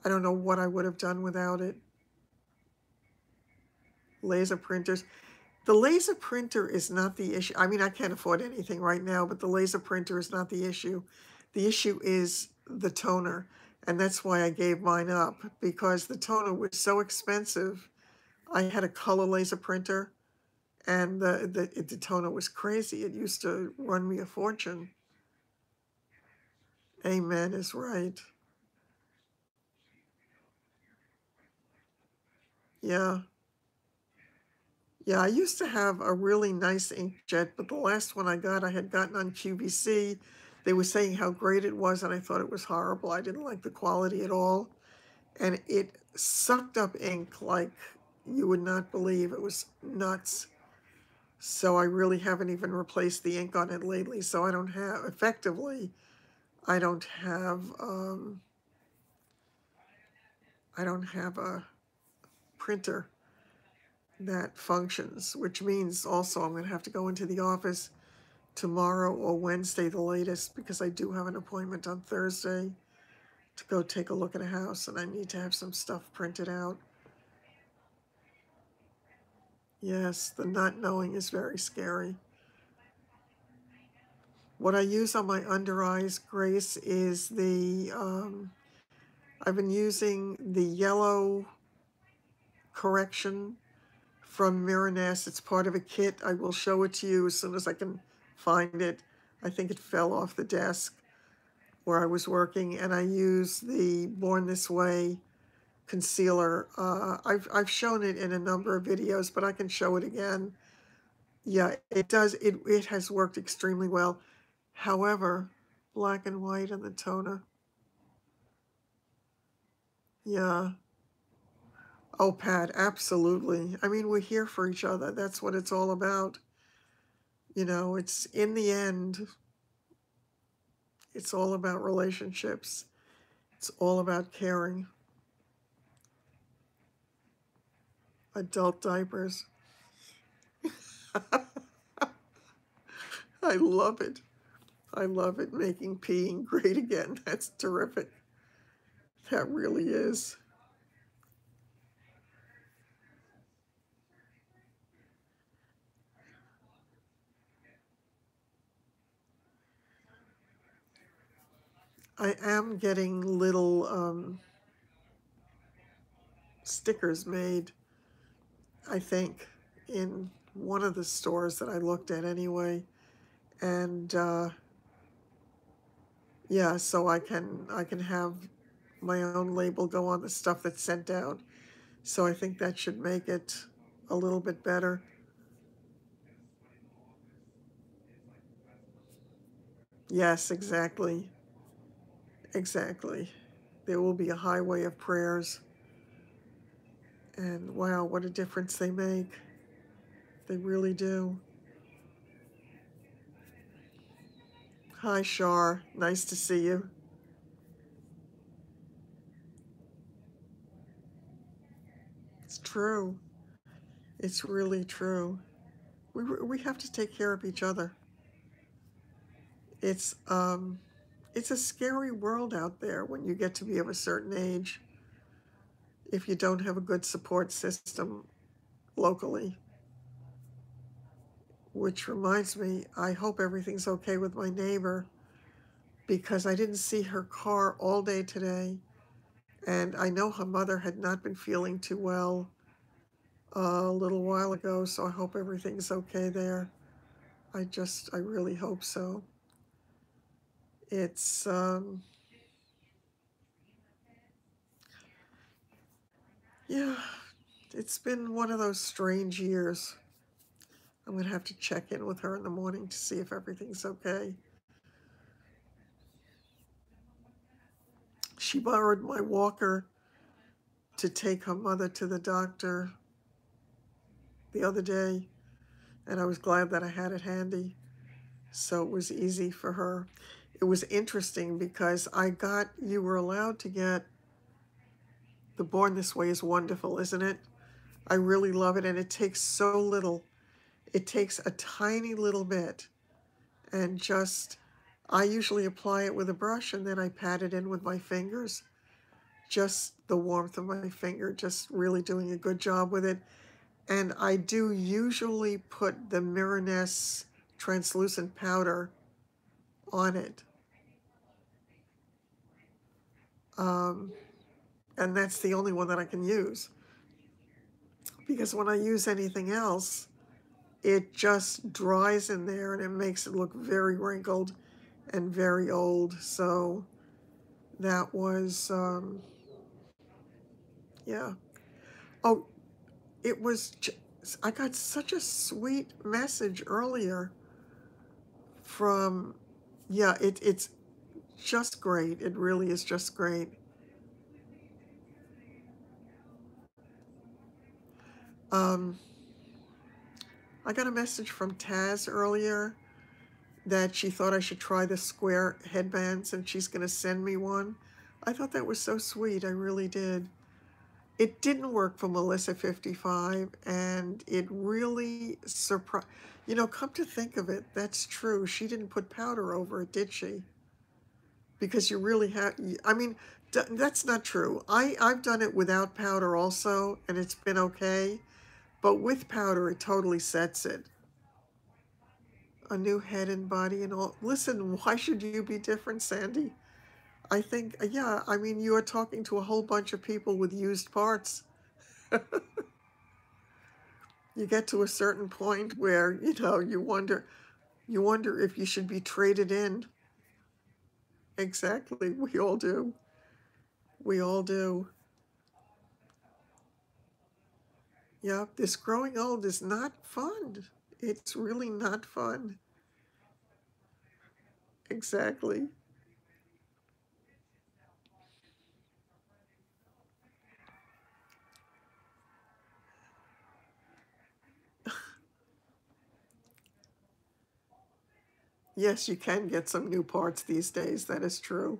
I don't know what I would have done without it. Laser printers. The laser printer is not the issue. I mean, I can't afford anything right now, but the laser printer is not the issue. The issue is the toner. And that's why I gave mine up, because the toner was so expensive. I had a color laser printer, and the toner was crazy. It used to run me a fortune. Amen is right. Yeah. Yeah, I used to have a really nice inkjet, but the last one I got, I had gotten on QVC. They were saying how great it was, and I thought it was horrible. I didn't like the quality at all. And it sucked up ink like you would not believe. It was nuts. So I really haven't even replaced the ink on it lately. So I don't have, effectively, I don't have, I don't have a printer that functions, which means also I'm going to have to go into the office tomorrow or Wednesday, the latest, because I do have an appointment on Thursday to go take a look at a house, and I need to have some stuff printed out. Yes, the not knowing is very scary. What I use on my under eyes, Grace, is I've been using the yellow correction from Miraness. It's part of a kit. I will show it to you as soon as I can find it. I think it fell off the desk where I was working, and I use the Born This Way concealer. I've shown it in a number of videos, but I can show it again. Yeah, it does. It has worked extremely well. However, black and white and the toner. Yeah. Oh, Pat, absolutely. I mean, we're here for each other. That's what it's all about. You know, it's in the end, it's all about relationships. It's all about caring. Adult diapers. I love it. I love it. Making peeing great again. That's terrific. That really is. I am getting little stickers made, I think, in one of the stores that I looked at anyway. And yeah, so I can have my own label go on the stuff that's sent out. So I think that should make it a little bit better. Yes, exactly. Exactly. There will be a highway of prayers. And wow, what a difference they make. They really do. Hi, Shar. Nice to see you. It's true. It's really true. We have to take care of each other. It's um it's a scary world out there when you get to be of a certain age if you don't have a good support system locally. Which reminds me, I hope everything's okay with my neighbor because I didn't see her car all day today, and I know her mother had not been feeling too well a little while ago, so I hope everything's okay there. I really hope so. It's, yeah, it's been one of those strange years. I'm going to have to check in with her in the morning to see if everything's okay. She borrowed my walker to take her mother to the doctor the other day, and I was glad that I had it handy, so it was easy for her. It was interesting because you were allowed to get the Born This Way is wonderful, isn't it? I really love it, and it takes so little. It takes a tiny little bit, and I usually apply it with a brush, and then I pat it in with my fingers. Just the warmth of my finger, just really doing a good job with it. And I do usually put the Miraness translucent powder on it. Um, and that's the only one that I can use. Because when I use anything else, it just dries in there and it makes it look very wrinkled and very old. So that was, yeah. Oh, it was, I got such a sweet message earlier from, yeah, it's just great. It really is just great. Um, I got a message from Taz earlier that she thought I should try the square headbands and she's going to send me one. I thought that was so sweet. I really did. It didn't work for Melissa 55, and it really surprised. Come to think of it, that's true. She didn't put powder over it, did she? Because you really have, I mean, that's not true. I've done it without powder also, and it's been okay. But with powder, it totally sets it. A new head and body and all. Listen, why should you be different, Sandy? I think, yeah, I mean, you are talking to a whole bunch of people with used parts. You get to a certain point where, you wonder if you should be traded in. Exactly. We all do. We all do. Yeah, this growing old is not fun. It's really not fun. Exactly. Yes, you can get some new parts these days. That is true.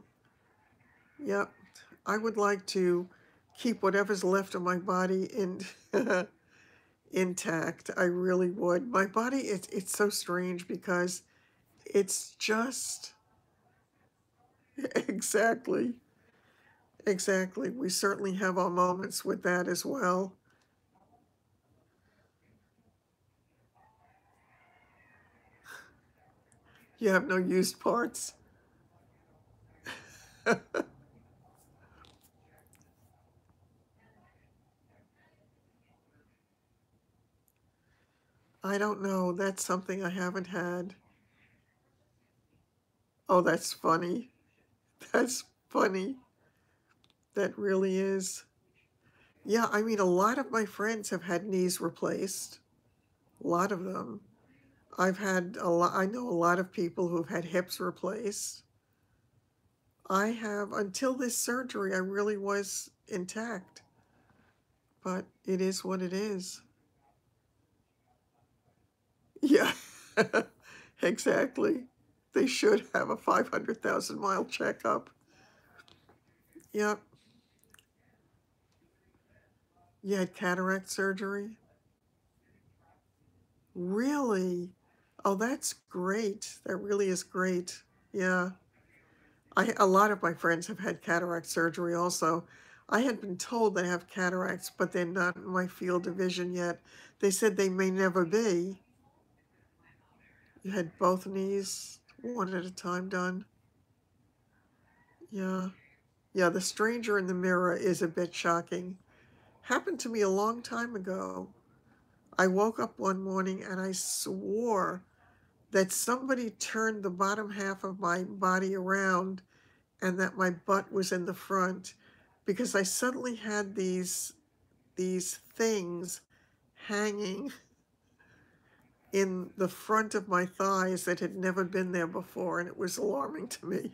Yep. I would like to keep whatever's left of my body intact. I really would. My body, it's so strange because it's just exactly, exactly. We certainly have our moments with that as well. You have no used parts. I don't know. That's something I haven't had. Oh, that's funny. That's funny. That really is. Yeah, I mean, a lot of my friends have had knees replaced. A lot of them. I know a lot of people who've had hips replaced. I have, until this surgery, I really was intact. But it is what it is. Yeah, exactly. They should have a 500,000 mile checkup. Yep. You had cataract surgery? Really? Oh, that's great. That really is great. Yeah. A lot of my friends have had cataract surgery also. I had been told they have cataracts, but they're not in my field of vision yet. They said they may never be. You had both knees, one at a time done. Yeah. Yeah, the stranger in the mirror is a bit shocking. Happened to me a long time ago. I woke up one morning and I swore that somebody turned the bottom half of my body around and that my butt was in the front, because I suddenly had these things hanging in the front of my thighs that had never been there before, and it was alarming to me.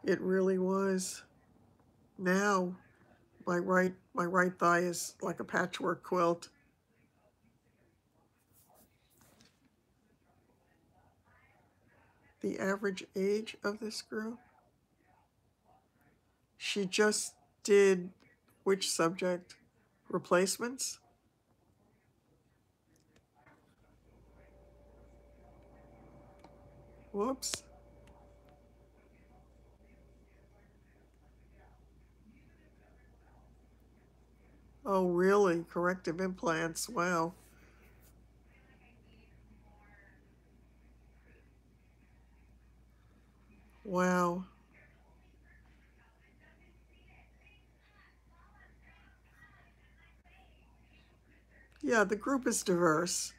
It really was. Now my right thigh is like a patchwork quilt. The average age of this girl? She just did which subject? Replacements? Whoops. Oh, really? Corrective implants. Wow. Wow. Yeah, the group is diverse.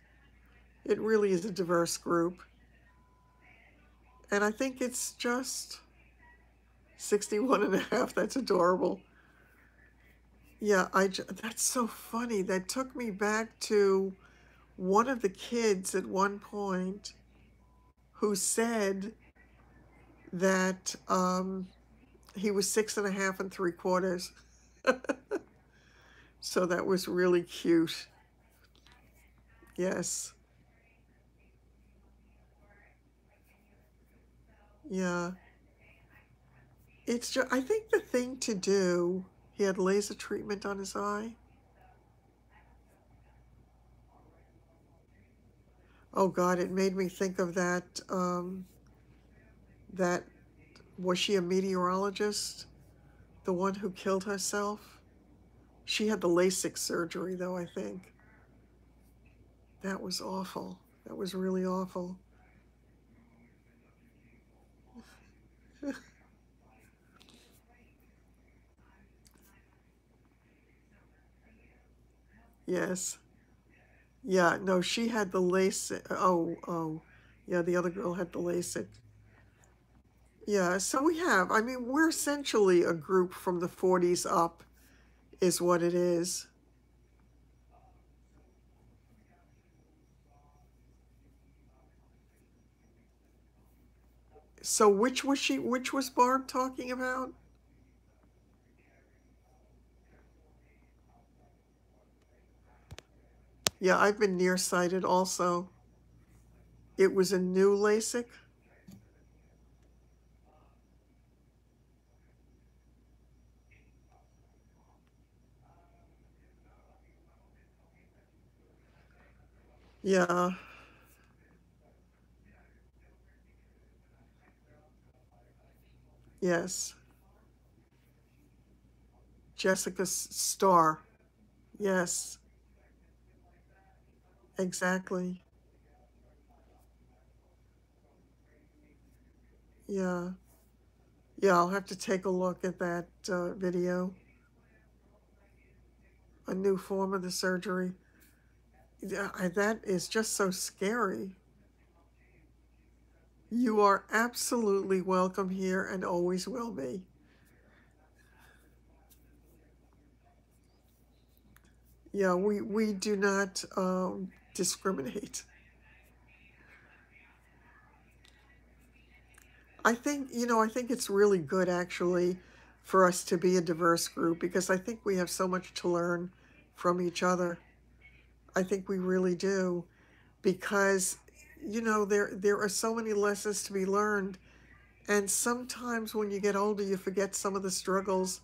It really is a diverse group. And I think it's just 61 and a half. That's adorable. Yeah, that's so funny. That took me back to one of the kids at one point who said that he was 6 1/2 and 3/4. So that was really cute. Yes. Yeah. It's just, I think the thing to do, he had laser treatment on his eye. Oh God, it made me think of that, was she a meteorologist? The one who killed herself? She had the LASIK surgery though, I think. That was awful. That was really awful. Yes. Yeah, no, she had the LASIK. Oh. Yeah, the other girl had the LASIK. Yeah, so I mean, we're essentially a group from the 40s up, is what it is. So which was Barb talking about? Yeah, I've been nearsighted also. It was a new LASIK? Yeah, yes. Jessica Starr. Yes, exactly. Yeah. Yeah, I'll have to take a look at that video. A new form of the surgery. Yeah, that is just so scary. You are absolutely welcome here and always will be. Yeah, we do not discriminate. I think it's really good actually for us to be a diverse group, because I think we have so much to learn from each other. I think we really do, because you know, there are so many lessons to be learned. And sometimes when you get older, you forget some of the struggles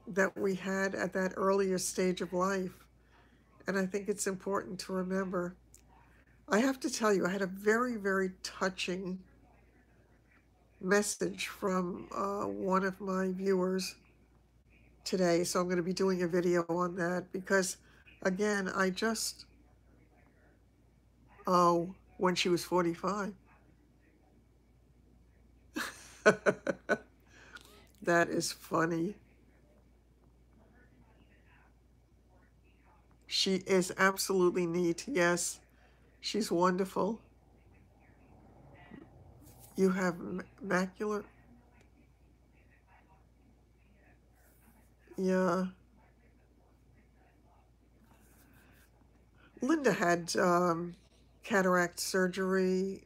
that we had at that earlier stage of life. And I think it's important to remember. I have to tell you, I had a very, very touching message from one of my viewers today. So I'm going to be doing a video on that because, again, I just, oh, when she was 45. That is funny. She is absolutely neat. Yes, she's wonderful. You have macular. Yeah. Linda had cataract surgery.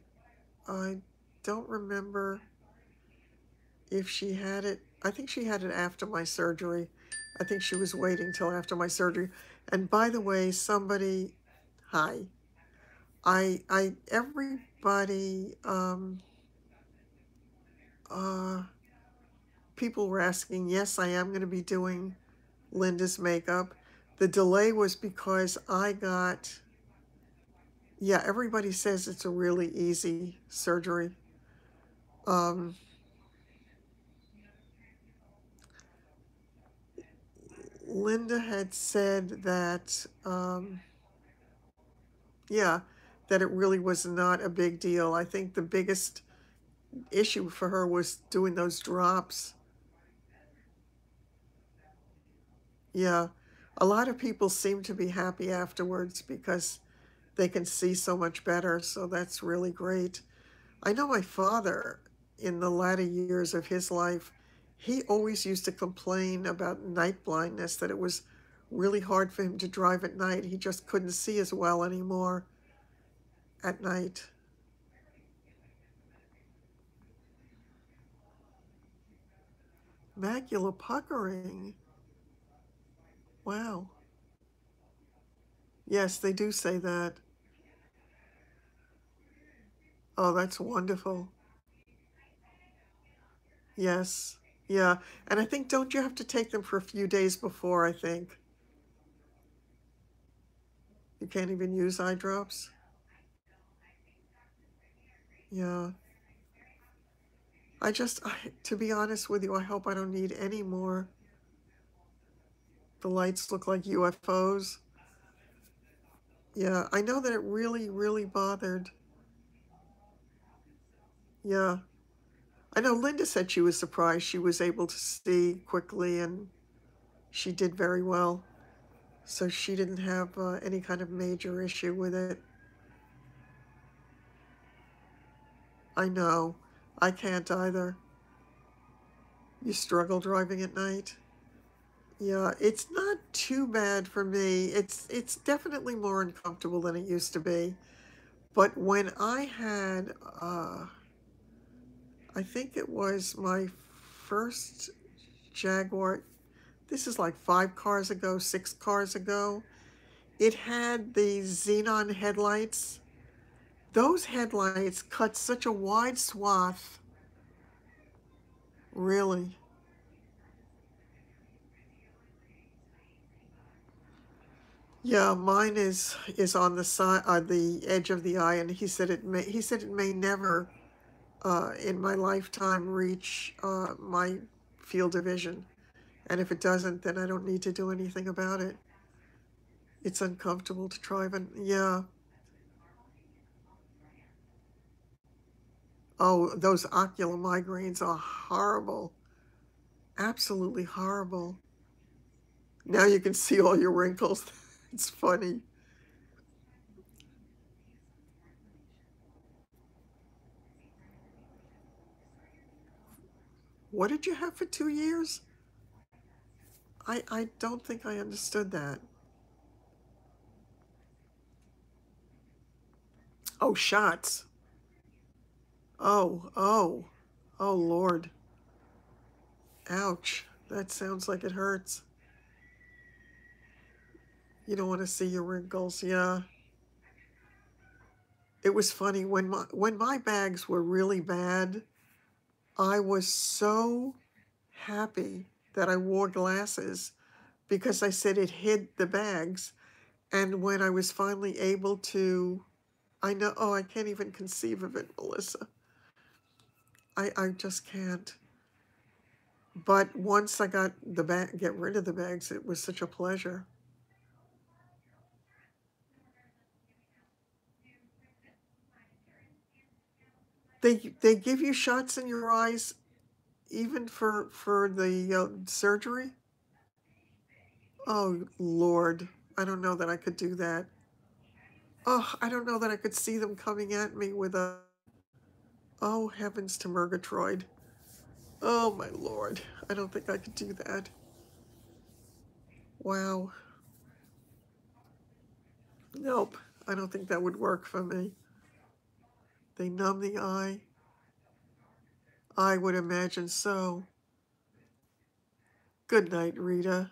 I don't remember if she had it. I think she had it after my surgery. I think she was waiting till after my surgery. And by the way, somebody, hi. Everybody, uh, people were asking, yes, I am going to be doing Linda's makeup. The delay was because I got, yeah, everybody says it's a really easy surgery. Um, Linda had said that, yeah, that it really was not a big deal. I think the biggest issue for her was doing those drops. Yeah, a lot of people seem to be happy afterwards because they can see so much better, so that's really great. I know my father, in the latter years of his life, he always used to complain about night blindness, that it was really hard for him to drive at night. He just couldn't see as well anymore at night. Macular puckering. Wow. Yes, they do say that. Oh, that's wonderful. Yes. Yeah. And I think, don't you have to take them for a few days before, I think? You can't even use eye drops? Yeah. To be honest with you, I hope I don't need any more. The lights look like UFOs. Yeah, I know that it really, really bothered. Yeah. I know Linda said she was surprised she was able to see quickly, and she did very well. So she didn't have any kind of major issue with it. I know. I can't either. You struggle driving at night? Yeah, it's not too bad for me. It's definitely more uncomfortable than it used to be. But when I had, I think it was my first Jaguar, this is like 5 cars ago, 6 cars ago, it had the xenon headlights. Those headlights cut such a wide swath, really. Yeah, mine is on the side, the edge of the eye, and he said it may never, in my lifetime, reach my field of vision. And if it doesn't, then I don't need to do anything about it. It's uncomfortable to drive, and yeah. Oh, those ocular migraines are horrible. Absolutely horrible. Now you can see all your wrinkles. It's funny. What did you have for 2 years? I don't think I understood that. Oh, shots. Oh, oh, Lord. Ouch. That sounds like it hurts. You don't want to see your wrinkles, yeah. It was funny when my bags were really bad, I was so happy that I wore glasses because I said it hid the bags. And when I was finally able to, I know, oh, I can't even conceive of it, Melissa. I just can't. But once I got get rid of the bags, it was such a pleasure. They give you shots in your eyes even for the surgery. Oh Lord, I don't know that I could do that. Oh, I don't know that I could see them coming at me with a, oh heavens to Murgatroyd. Oh my Lord, I don't think I could do that. Wow. Nope, I don't think that would work for me. They numb the eye. I would imagine so. Good night, Rita.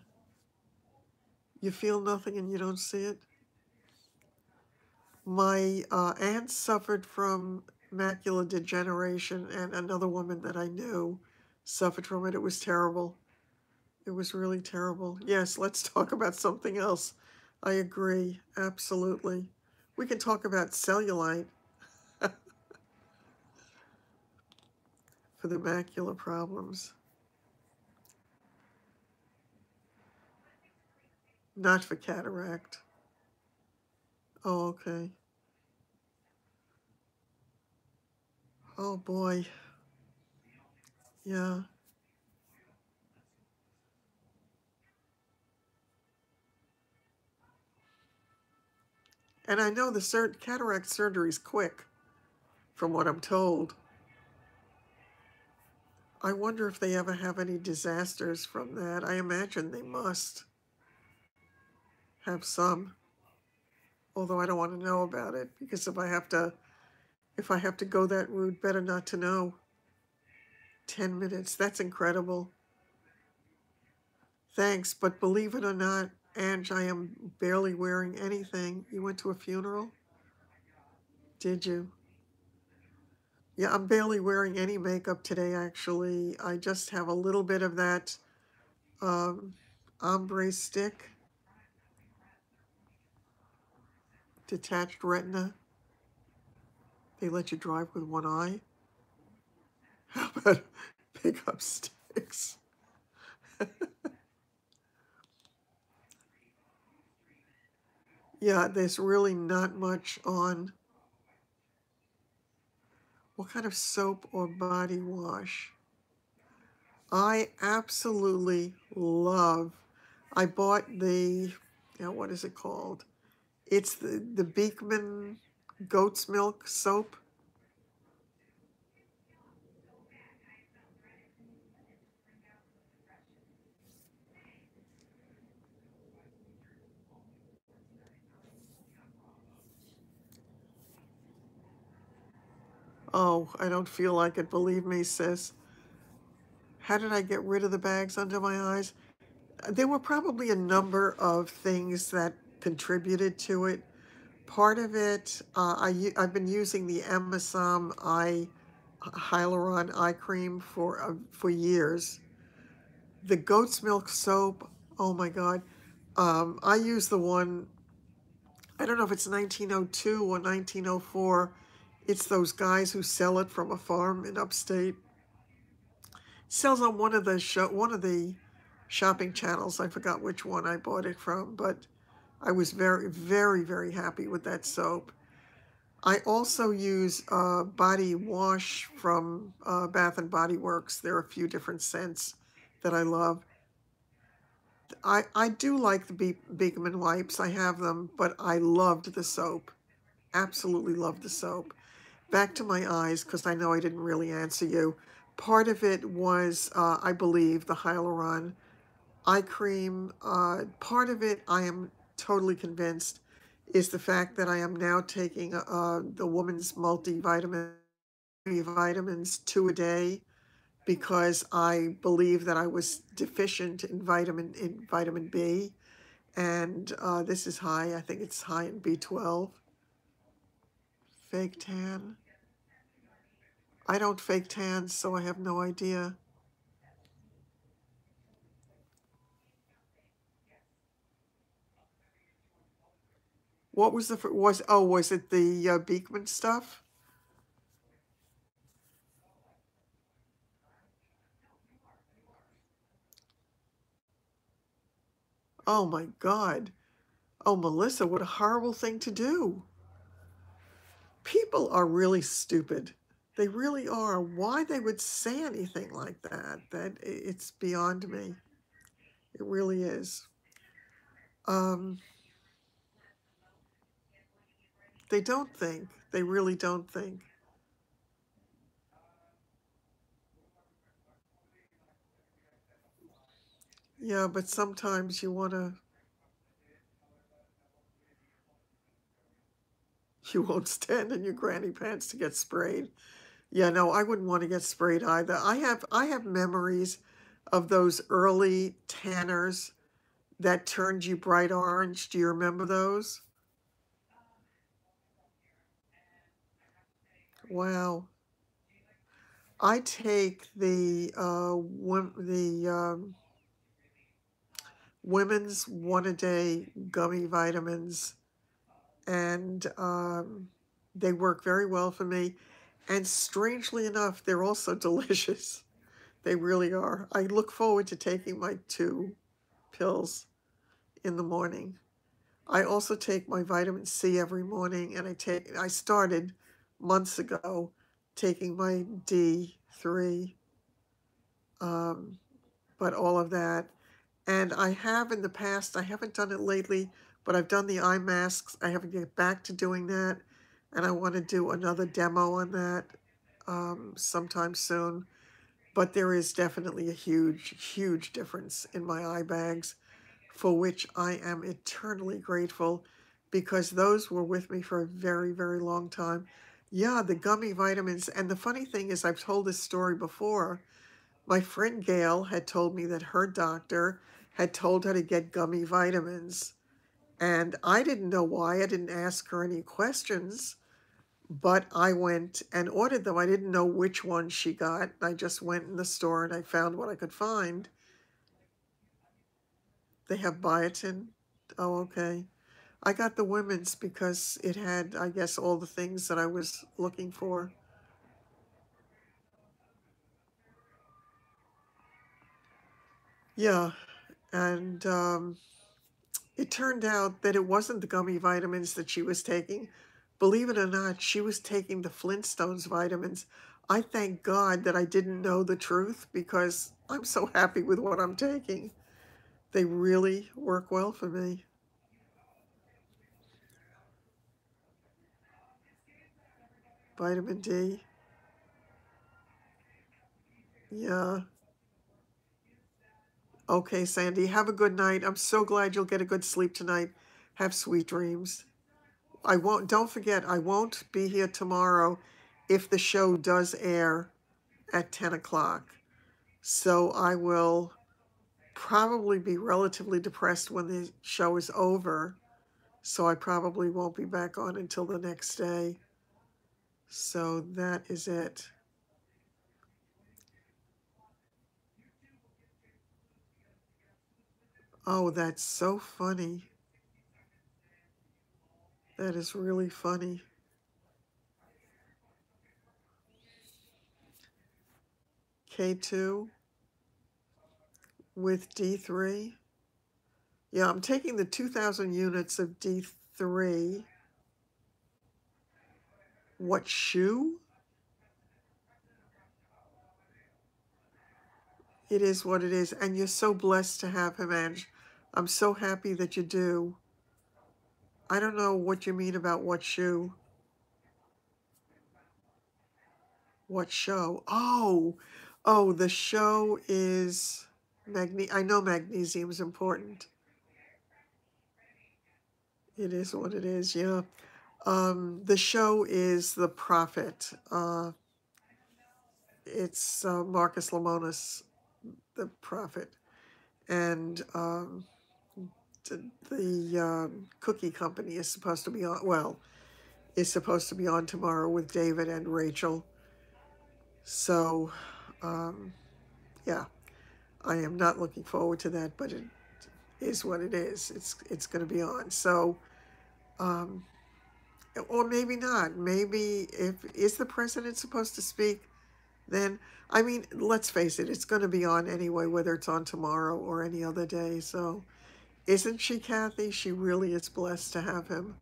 You feel nothing and you don't see it? My aunt suffered from macular degeneration, and another woman that I knew suffered from it. It was terrible. It was really terrible. Yes, let's talk about something else. I agree, absolutely. We can talk about cellulite for the macular problems. Not for cataract. Oh, okay. Oh boy. Yeah. And I know the cataract surgery is quick, from what I'm told. I wonder if they ever have any disasters from that. I imagine they must have some, although I don't want to know about it, because if I have to go that route, better not to know. 10 minutes, that's incredible. Thanks, but believe it or not, Ange, I am barely wearing anything. You went to a funeral? Did you? Yeah, I'm barely wearing any makeup today, actually. I just have a little bit of that um, ombre stick, detached retina. They let you drive with one eye. How about pickup sticks? Yeah, there's really not much on. What kind of soap or body wash? I absolutely love. I bought the, what is it called? It's the Beekman goat's milk soap. Oh, I don't feel like it, believe me, sis. How did I get rid of the bags under my eyes? There were probably a number of things that contributed to it. Part of it, I've been using the Emisam Hyaluron eye cream for years. The goat's milk soap, oh my God. I use the one, I don't know if it's 1902 or 1904. It's those guys who sell it from a farm in upstate. Sells on one of the shopping channels. I forgot which one I bought it from, but I was very, very, very happy with that soap. I also use body wash from Bath and Body Works. There are a few different scents that I love. I do like the Beekman wipes. I have them, but I loved the soap. Absolutely loved the soap. Back to my eyes, because I know I didn't really answer you. Part of it was, I believe, the Hyaluron eye cream. Part of it, I am totally convinced, is the fact that I am now taking the woman's multivitamin vitamins 2 a day, because I believe that I was deficient in vitamin B, and this is high. I think it's high in B12. Fake tan. I don't fake tan, so I have no idea. What was was it the Beekman stuff? Oh my God. Oh, Melissa, what a horrible thing to do. People are really stupid. They really are. Why they would say anything like that, it's beyond me. It really is. Um, they don't think. They really don't think. Yeah, but sometimes you won't stand in your granny pants to get sprayed. Yeah, no, I wouldn't want to get sprayed either. I have memories of those early tanners that turned you bright orange. Do you remember those? Wow. I take the women's one a day gummy vitamins, and they work very well for me. And strangely enough, they're also delicious. They really are. I look forward to taking my 2 pills in the morning. I also take my vitamin C every morning, and I started months ago taking my D3, um, but all of that. And I have in the past, I haven't done it lately, but I've done the eye masks. I haven't get back to doing that, and I want to do another demo on that sometime soon. But there is definitely a huge, huge difference in my eye bags, for which I am eternally grateful, because those were with me for a very, very long time. Yeah, the gummy vitamins. And the funny thing is, I've told this story before. My friend Gail had told me that her doctor had told her to get gummy vitamins. And I didn't know why. I didn't ask her any questions, but I went and ordered them. I didn't know which one she got. I just went in the store and I found what I could find. They have biotin. Oh, okay. I got the women's because it had, I guess, all the things that I was looking for. Yeah, and it turned out that it wasn't the gummy vitamins that she was taking. Believe it or not, she was taking the Flintstones vitamins. I thank God that I didn't know the truth, because I'm so happy with what I'm taking. They really work well for me. Vitamin D. Yeah. Okay, Sandy, have a good night. I'm so glad you'll get a good sleep tonight. Have sweet dreams. Don't forget, I won't be here tomorrow if the show does air at 10 o'clock. So I will probably be relatively depressed when the show is over. So I probably won't be back on until the next day. So that is it. Oh, that's so funny. That is really funny. K2 with D3. Yeah, I'm taking the 2,000 units of D3. What shoe? It is what it is. And you're so blessed to have him, Ange. I'm so happy that you do. I don't know what you mean about what shoe. What show? Oh, the show is I know magnesium is important. It is what it is, yeah. The show is The Prophet. It's Marcus Lemonis, The Prophet. And the cookie company is supposed to be on, well, is supposed to be on tomorrow with David and Rachel. So, yeah, I am not looking forward to that, but it is what it is. It's going to be on. So, or maybe not. Maybe if is the president supposed to speak, then I mean, let's face it, it's going to be on anyway, whether it's on tomorrow or any other day. So, isn't she, Kathy? She really is blessed to have him.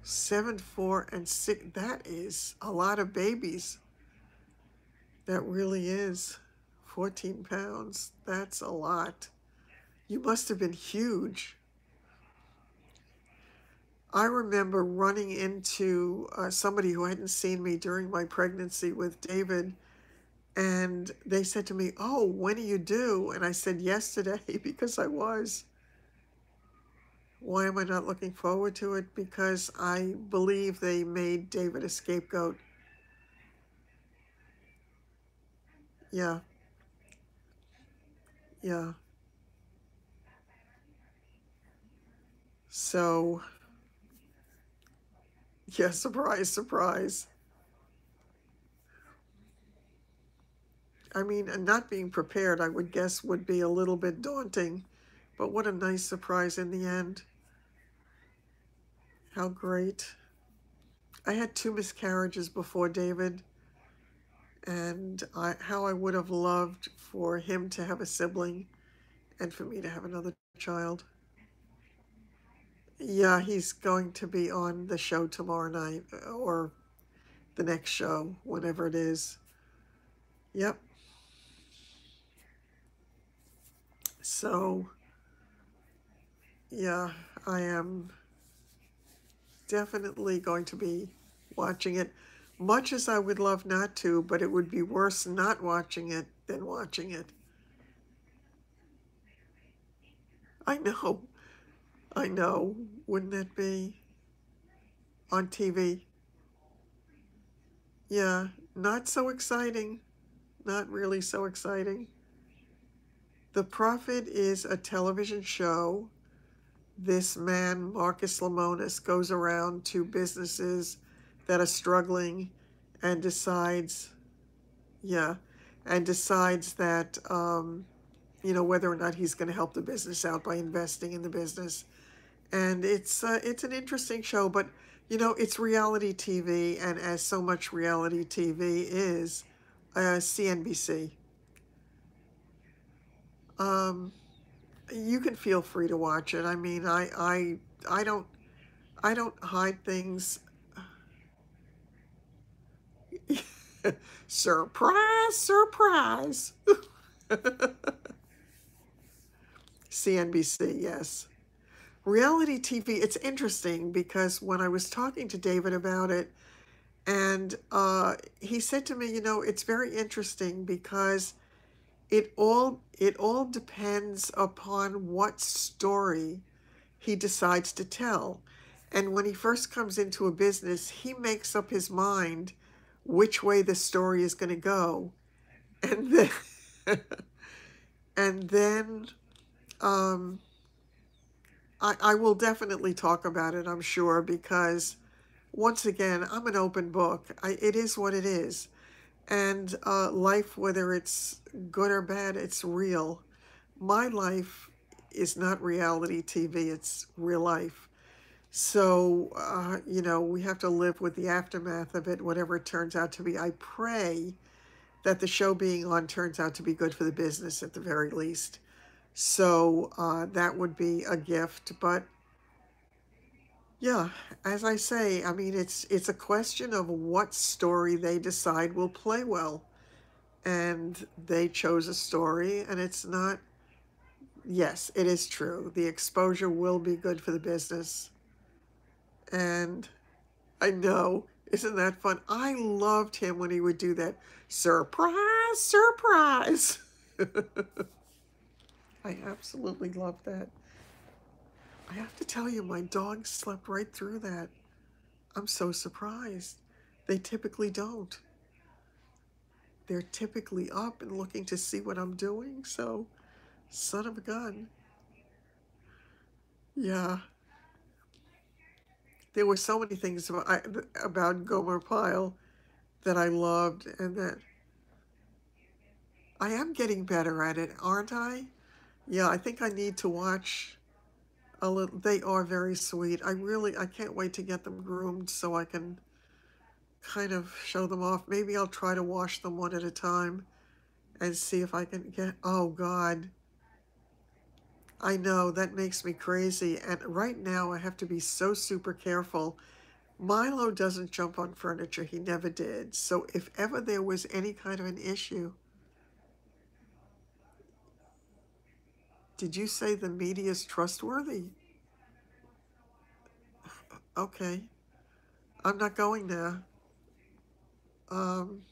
7, 4, and 6. That is a lot of babies. That really is. 14 pounds. That's a lot. You must have been huge. I remember running into somebody who hadn't seen me during my pregnancy with David, and they said to me, "Oh, when are you due?" And I said, "Yesterday," because I was. Why am I not looking forward to it? Because I believe they made David a scapegoat. Yeah, yeah. So, yeah, surprise, surprise. I mean, and not being prepared, I would guess, would be a little bit daunting, but what a nice surprise in the end. How great. I had 2 miscarriages before David, and how I would have loved for him to have a sibling and for me to have another child. Yeah, he's going to be on the show tomorrow night or the next show, whenever it is. Yep. So, yeah, I am definitely going to be watching it, much as I would love not to, but it would be worse not watching it than watching it. I know, I know. Wouldn't that be on TV? Yeah, not so exciting. Not really so exciting. The Prophet is a television show. This man, Marcus Lemonis, goes around to businesses that are struggling and decides, yeah, and decides that, whether or not he's going to help the business out by investing in the business. And it's an interesting show, but it's reality TV, and as so much reality TV is, CNBC. Um, you can feel free to watch it. I mean, I don't I don't hide things. Surprise, surprise. CNBC, yes. Reality TV, it's interesting because when I was talking to David about it, and he said to me, it's very interesting because it all depends upon what story he decides to tell. And when he first comes into a business, he makes up his mind which way the story is going to go. And then, and then um, I will definitely talk about it, I'm sure, because once again, I'm an open book. It is what it is. And life, whether it's good or bad, it's real. My life is not reality TV, it's real life. So, we have to live with the aftermath of it, whatever it turns out to be. I pray that the show being on turns out to be good for the business at the very least. So, that would be a gift. But yeah, as I say, I mean, it's a question of what story they decide will play well. And they chose a story, and it's not, yes, it is true. The exposure will be good for the business. And I know. Isn't that fun? I loved him when he would do that. Surprise, surprise. I absolutely love that. I have to tell you, my dog slept right through that. I'm so surprised. They typically don't. They're typically up and looking to see what I'm doing. So, son of a gun. Yeah. There were so many things about Gomer Pyle that I loved, and that I am getting better at it, aren't I? Yeah, I think I need to watch a little. They are very sweet. I can't wait to get them groomed so I can kind of show them off. Maybe I'll try to wash them one at a time and see if I can get, oh God, I know that makes me crazy. And right now I have to be so super careful. Milo doesn't jump on furniture. He never did. So if ever there was any kind of an issue, did you say the media is trustworthy? Okay, I'm not going there. Um,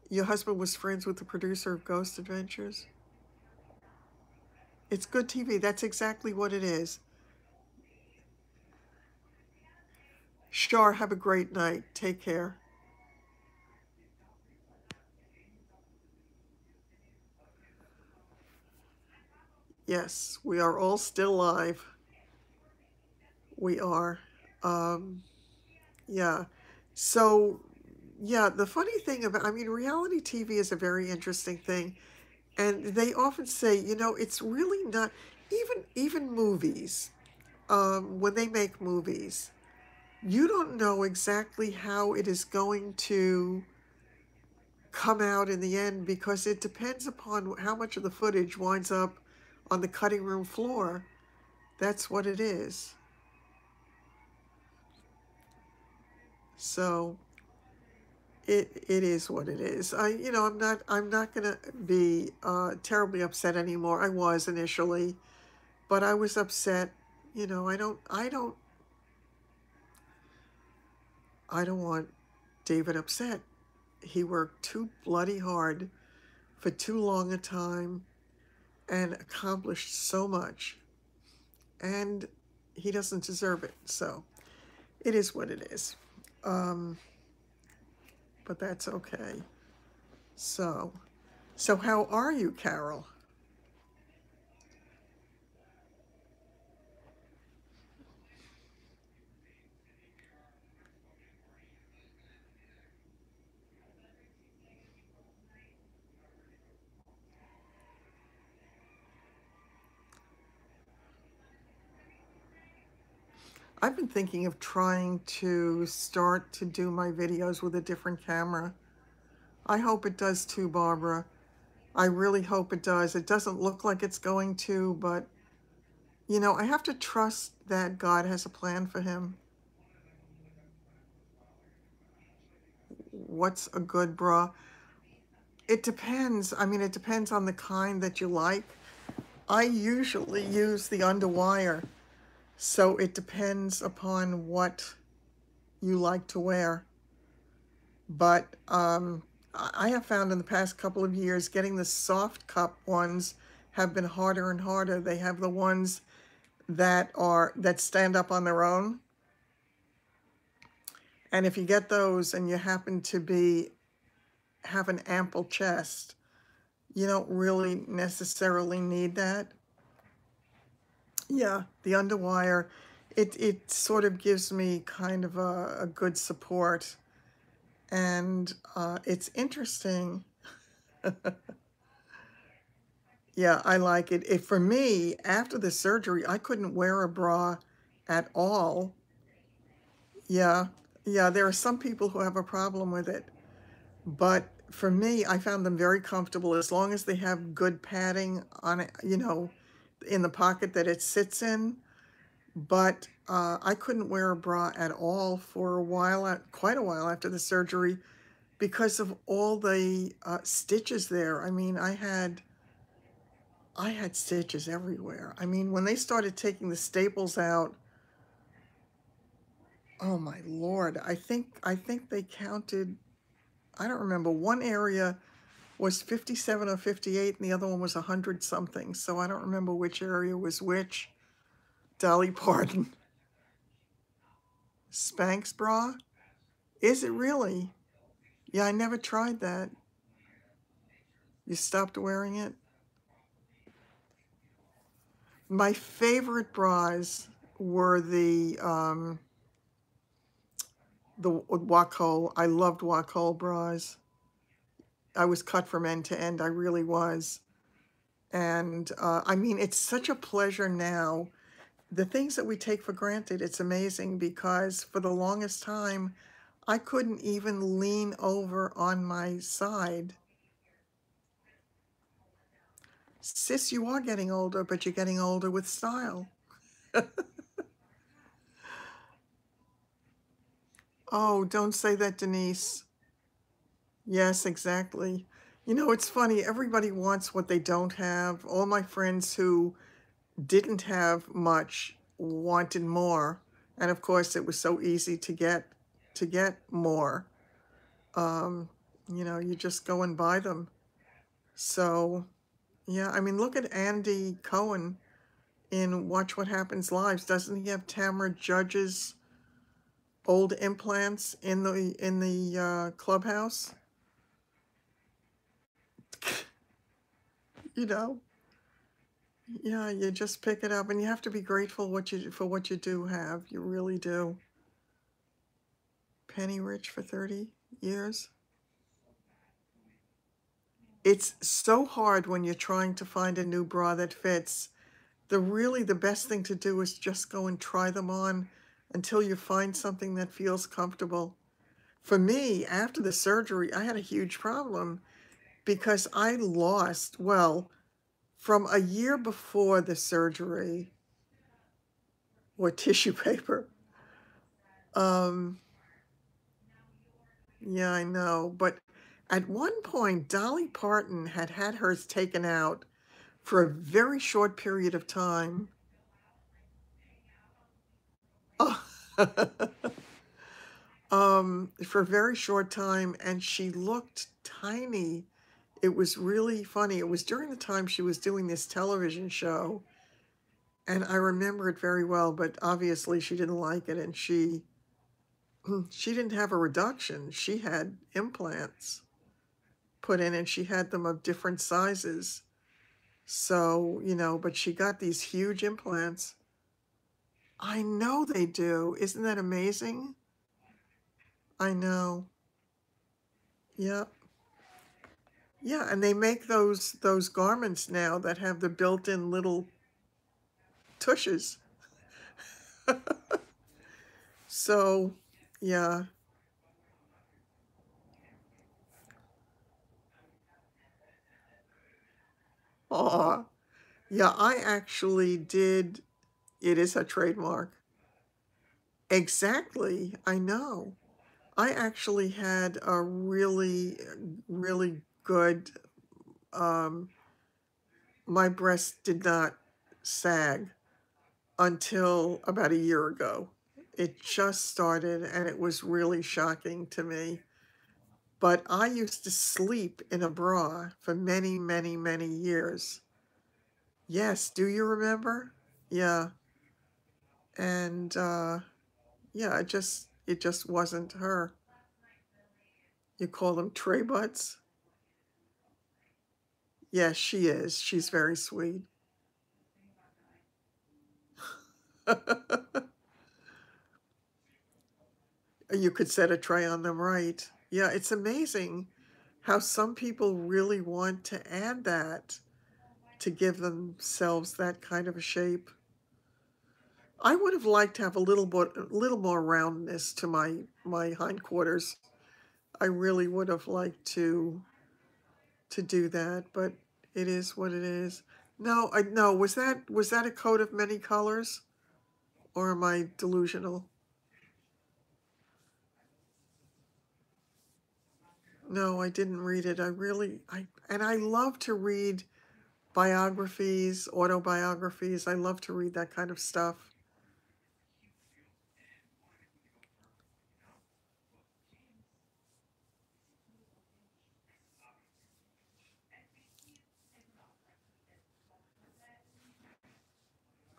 your husband was friends with the producer of Ghost Adventures? It's good TV. That's exactly what it is. Shar, have a great night. Take care. Yes, we are all still live. We are. Um, yeah. So, yeah, the funny thing about, I mean, reality TV is a very interesting thing. And they often say, it's really not, even movies, when they make movies, you don't know exactly how it is going to come out in the end because it depends upon how much of the footage winds up on the cutting room floor. That's what it is. So it is what it is. I'm not gonna be terribly upset anymore. I was initially, but I was upset. I don't want David upset. He worked too bloody hard for too long a time and accomplished so much, and he doesn't deserve it. So it is what it is. Um, but that's okay. So, so how are you, Carol? I've been thinking of trying to start to do my videos with a different camera. I hope it does too, Barbara. I really hope it does. It doesn't look like it's going to, but I have to trust that God has a plan for him. What's a good bra? It depends. I mean, it depends on the kind that you like. I usually use the underwire, so it depends upon what you like to wear. But I have found in the past couple of years getting the soft cup ones have been harder and harder. They have the ones that stand up on their own. And if you get those and you happen to have an ample chest, you don't really necessarily need that. Yeah, the underwire, it sort of gives me kind of a good support. And it's interesting. Yeah, I like it. For me, after the surgery, I couldn't wear a bra at all. Yeah, yeah, there are some people who have a problem with it. But for me, I found them very comfortable as long as they have good padding on it, in the pocket that it sits in. But I couldn't wear a bra at all for a while, quite a while after the surgery, because of all the stitches there. I mean, I had stitches everywhere. I mean, when they started taking the staples out, oh my Lord, I think they counted, I don't remember, one area was 57 or 58 and the other one was 100 something. So I don't remember which area was which. Dolly Parton. Spanx bra? Is it really? Yeah, I never tried that. You stopped wearing it? My favorite bras were the Wacol. I loved Wacol bras. I was cut from end to end. I really was. And I mean, it's such a pleasure now. The things that we take for granted, it's amazing because for the longest time, I couldn't even lean over on my side. Sis, you are getting older, but you're getting older with style. Oh, don't say that, Denise. Yes, exactly. You know, it's funny. Everybody wants what they don't have. All my friends who didn't have much wanted more. And of course, it was so easy to get more. Um, you know, you just go and buy them. So, yeah, I mean, look at Andy Cohen in Watch What Happens Live. Doesn't he have Tamara Judge's old implants in the clubhouse? You know, yeah, you just pick it up, and you have to be grateful for what you do have. You really do. Penny rich for 30 years. It's so hard when you're trying to find a new bra that fits. The best thing to do is just go and try them on until you find something that feels comfortable. For me, after the surgery, I had a huge problem because I lost, well, from a year before the surgery, or tissue paper. Yeah, I know. But at one point, Dolly Parton had had hers taken out for a very short period of time. Oh, for a very short time, and she looked tiny. It was really funny. It was during the time she was doing this television show, and I remember it very well, but obviously she didn't like it, and she didn't have a reduction. She had implants put in, and she had them of different sizes. So, you know, but she got these huge implants. I know they do. Isn't that amazing? I know. Yeah. Yeah, and they make those garments now that have the built-in little tushes. So, yeah. Aw. Yeah, I actually did. It is a trademark. Exactly. I know. I actually had a really, really good, um, my breast did not sag until about a year ago. It just started and it was really shocking to me. But I used to sleep in a bra for many, many, many years. Yes, do you remember? Yeah. And yeah, it just wasn't her. You call them tray butts? Yes, she is. She's very sweet. You could set a tray on them right. Yeah, it's amazing how some people really want to add that to give themselves that kind of a shape. I would have liked to have a little more roundness to my hindquarters. I really would have liked to do that, but it is what it is. No, I no, was that a coat of many colors, or am I delusional? No, I didn't read it. I love to read biographies, autobiographies. I love to read that kind of stuff.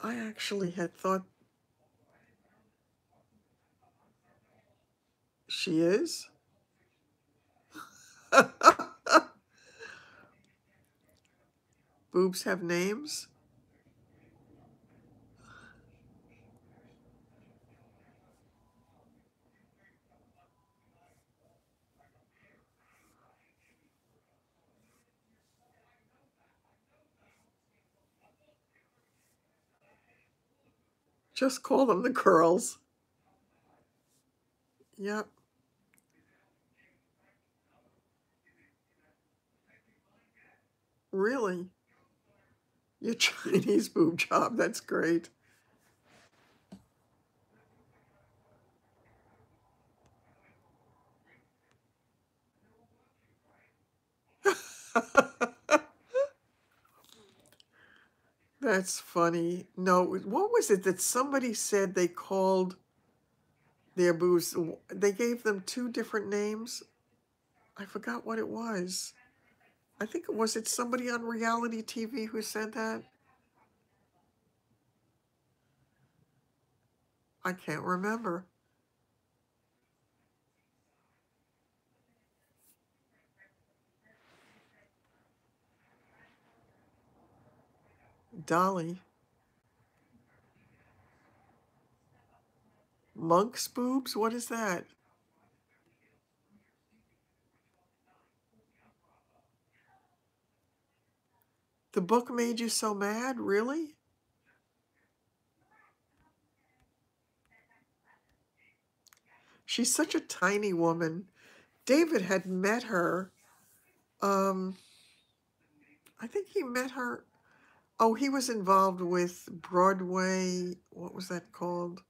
I actually had thought she is. Boobs have names? Just call them the curls. Yep. Really? Your Chinese boob job. That's great. That's funny. No, what was it that somebody said they called their boobs? They gave them two different names. I forgot what it was. I think was it somebody on reality TV who said that? I can't remember. Dolly. Monk's boobs? What is that? The book made you so mad? Really? She's such a tiny woman. David had met her. Um, I think he met her. Oh, he was involved with Broadway. What was that called?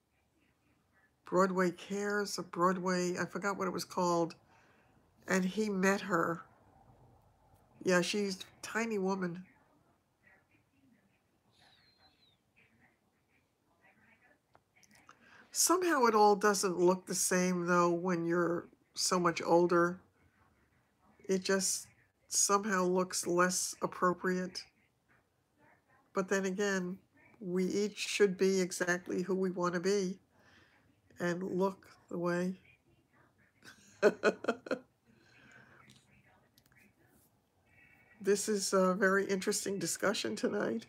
Broadway Cares or Broadway. I forgot what it was called. And he met her. Yeah, she's a tiny woman. Somehow it all doesn't look the same, though, when you're so much older. It just somehow looks less appropriate. But then again, we each should be exactly who we want to be and look the way. This is a very interesting discussion tonight.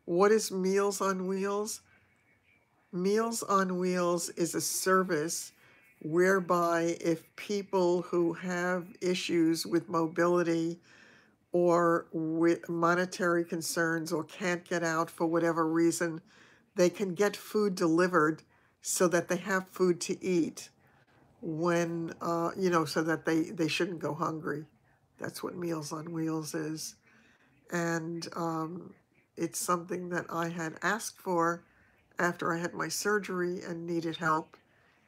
What is Meals on Wheels? Meals on Wheels is a service whereby if people who have issues with mobility or with monetary concerns or can't get out for whatever reason, they can get food delivered so that they have food to eat when, so that they shouldn't go hungry. That's what Meals on Wheels is. And it's something that I had asked for after I had my surgery and needed help,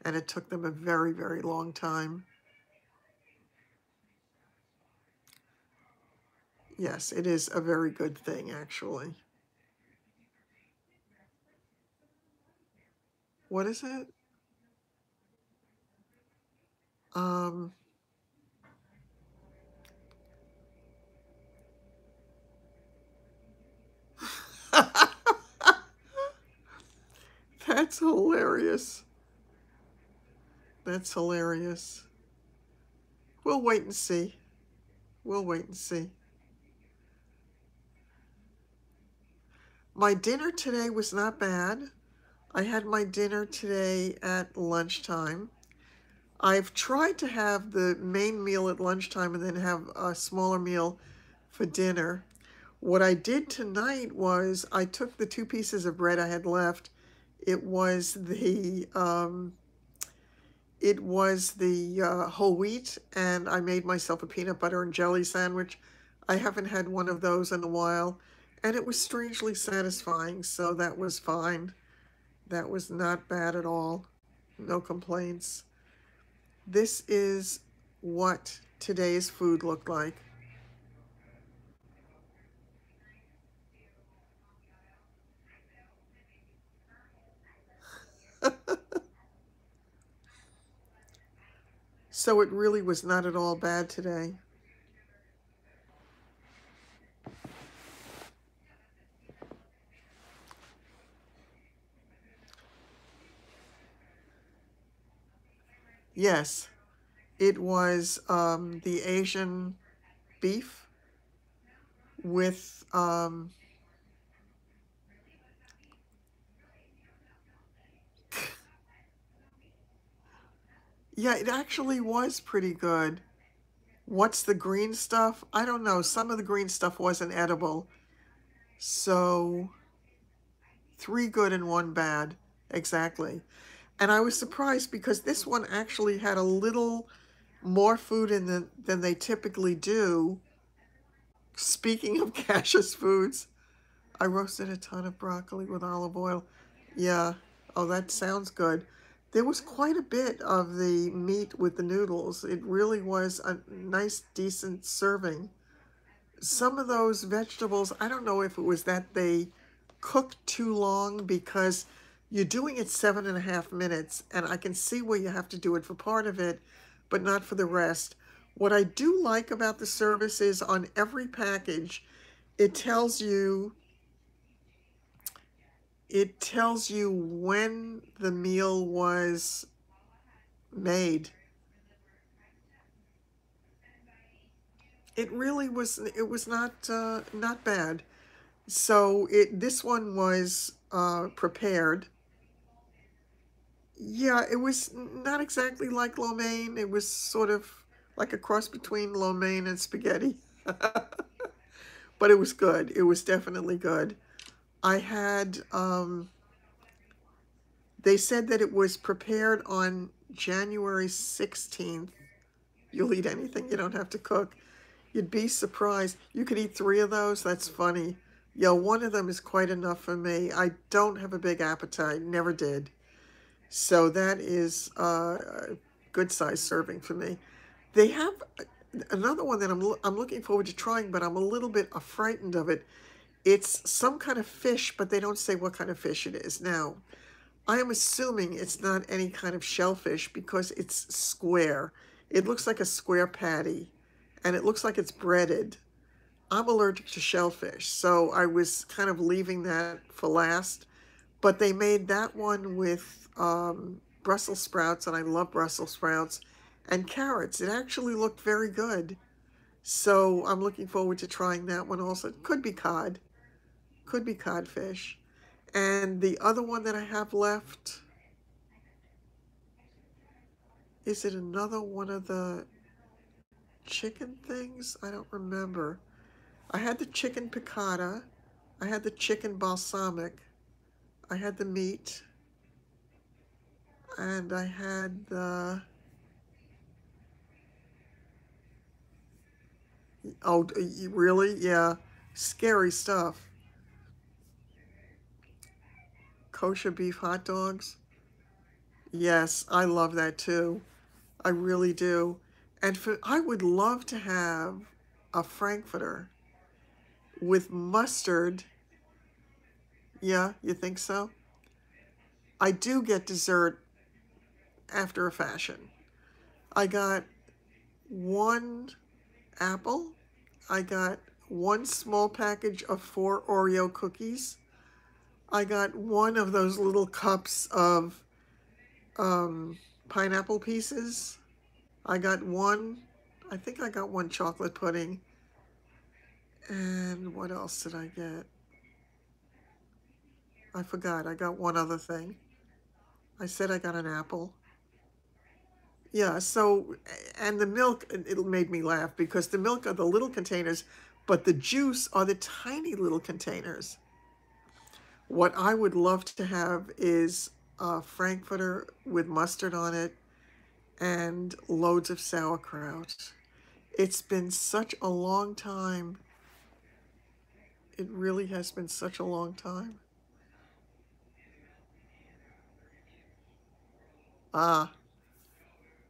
and it took them a very, very long time. Yes, it is a very good thing, actually. What is it? Um, that's hilarious. That's hilarious. We'll wait and see. We'll wait and see. My dinner today was not bad. I had my dinner today at lunchtime. I've tried to have the main meal at lunchtime and then have a smaller meal for dinner. What I did tonight was I took the two pieces of bread I had left. It was the whole wheat, and I made myself a peanut butter and jelly sandwich. I haven't had one of those in a while, and it was strangely satisfying, so that was fine. That was not bad at all. No complaints. This is what today's food looked like. So it really was not at all bad today. Yes, it was the Asian beef with, Yeah, it actually was pretty good. What's the green stuff? I don't know. Some of the green stuff wasn't edible. So, three good and one bad. Exactly. And I was surprised because this one actually had a little more food in than they typically do. Speaking of gaseous foods, I roasted a ton of broccoli with olive oil. Yeah. Oh, that sounds good. There was quite a bit of the meat with the noodles. It really was a nice, decent serving. Some of those vegetables, I don't know if it was that they cooked too long because you're doing it 7.5 minutes, and I can see where you have to do it for part of it, but not for the rest. What I do like about the service is on every package, it tells you it tells you when the meal was made. It really was. It was not bad. So this one was prepared. Yeah, it was not exactly like lo mein. It was sort of like a cross between lo mein and spaghetti. But it was good. It was definitely good. I had, they said that it was prepared on January 16th. You'll eat anything, you don't have to cook. You'd be surprised. You could eat three of those. That's funny. Yeah, one of them is quite enough for me. I don't have a big appetite, never did. So that is a good size serving for me. They have another one that I'm looking forward to trying, but I'm a little bit frightened of it. It's some kind of fish, but they don't say what kind of fish it is. Now, I am assuming it's not any kind of shellfish because it's square. It looks like a square patty, and it looks like it's breaded. I'm allergic to shellfish, so I was kind of leaving that for last. But they made that one with Brussels sprouts, and I love Brussels sprouts, and carrots. It actually looked very good. So I'm looking forward to trying that one also. It could be cod, could be codfish. And the other one that I have left, is it another one of the chicken things? I don't remember. I had the chicken piccata. I had the chicken balsamic. I had the meat. And I had the, oh, really? Yeah. Scary stuff. Kosher beef hot dogs. Yes, I love that too. I really do. And I would love to have a Frankfurter with mustard. Yeah, you think so? I do get dessert after a fashion. I got one apple. I got one small package of 4 Oreo cookies. I got one of those little cups of pineapple pieces. I got one, I think I got one chocolate pudding. And what else did I get? I forgot. I got one other thing. I said I got an apple. Yeah, so, and the milk, it made me laugh because the milk are the little containers, but the juice are the tiny little containers. What I would love to have is a Frankfurter with mustard on it and loads of sauerkraut. It's been such a long time. It really has been such a long time. Ah,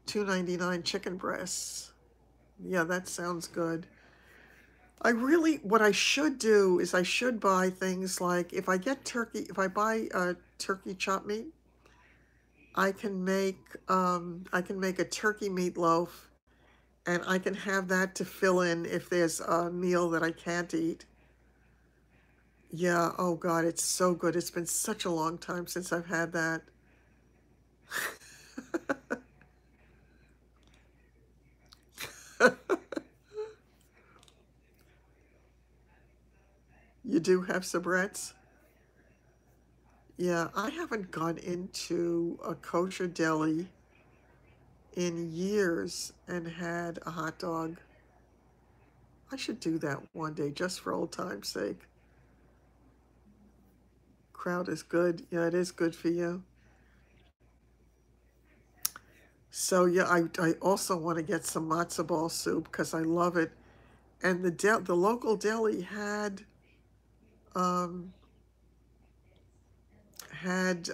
2.99 chicken breasts. Yeah, that sounds good. What I should do is I should buy things like if I buy turkey chop meat, I can make a turkey meatloaf, and I can have that to fill in if there's a meal that I can't eat. Yeah, oh God, it's so good. It's been such a long time since I've had that. You do have soubrettes? Yeah, I haven't gone into a kosher deli in years and had a hot dog. I should do that one day just for old time's sake. Kraut is good. Yeah, it is good for you. So yeah, I also want to get some matzo ball soup because I love it. And the local deli um, had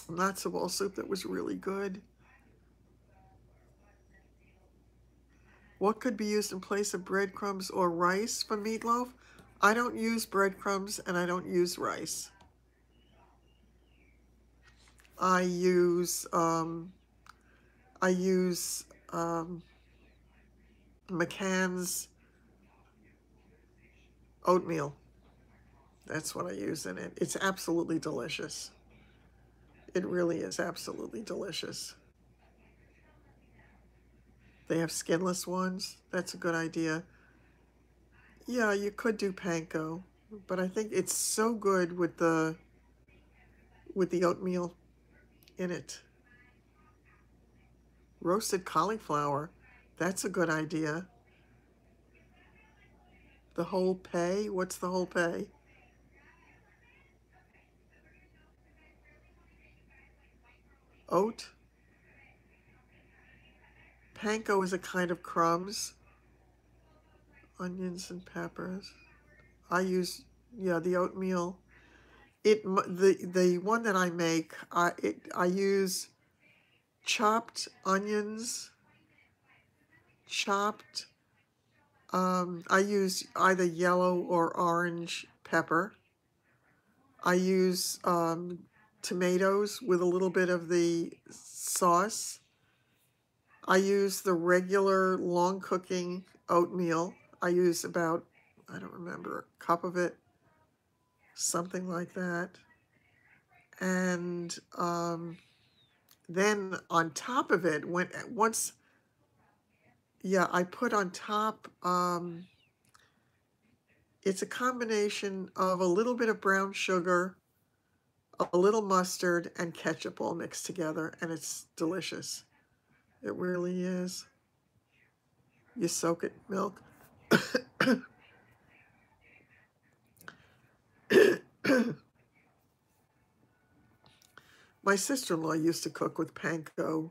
matzo ball soup that was really good. What could be used in place of breadcrumbs or rice for meatloaf? I don't use breadcrumbs and I don't use rice. I use I use McCann's oatmeal. That's what I use in it. It's absolutely delicious. It really is absolutely delicious. They have skinless ones. That's a good idea. Yeah, you could do panko, but I think it's so good with the oatmeal in it. Roasted cauliflower. That's a good idea. The whole pay? What's the whole pay? Oat? Panko is a kind of crumbs. Onions and peppers. I use, yeah, the oatmeal. The one that I make, I use chopped onions, chopped. I use either yellow or orange pepper. I use tomatoes with a little bit of the sauce. I use the regular long cooking oatmeal. I use about, I don't remember, a cup of it, something like that. And then on top of it, I put on top, it's a combination of a little bit of brown sugar, a little mustard, and ketchup all mixed together, and it's delicious. It really is. You soak it in milk. My sister-in-law used to cook with panko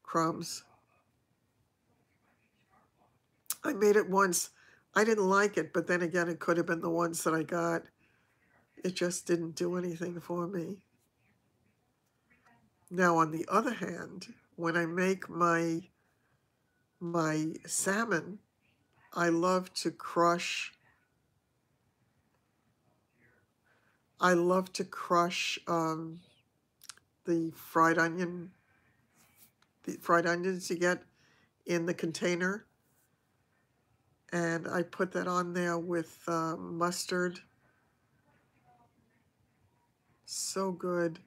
crumbs. I made it once. I didn't like it, but then again, it could have been the ones that I got. It just didn't do anything for me. Now, on the other hand, when I make my salmon, I love to crush the fried onions you get in the container, and I put that on there with mustard. So good.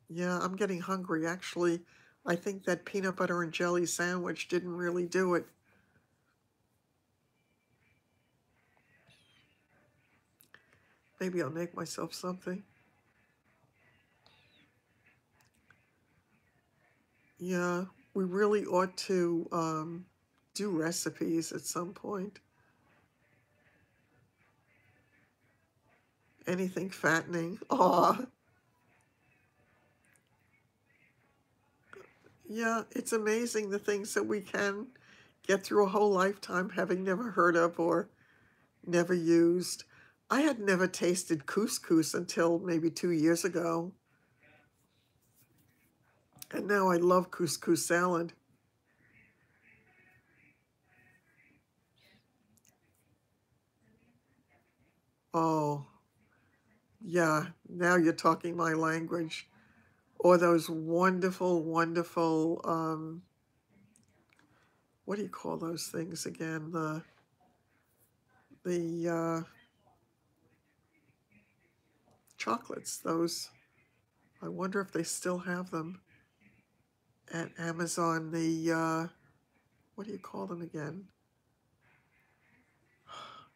Yeah, I'm getting hungry. Actually, I think that peanut butter and jelly sandwich didn't really do it. Maybe I'll make myself something. Yeah, we really ought to do recipes at some point. Anything fattening. Aw. Yeah, it's amazing the things that we can get through a whole lifetime having never heard of or never used. I had never tasted couscous until maybe 2 years ago. And now I love couscous salad. Oh, yeah, now you're talking my language. Or those wonderful, wonderful, what do you call those things again? The chocolates, those, I wonder if they still have them at Amazon. What do you call them again?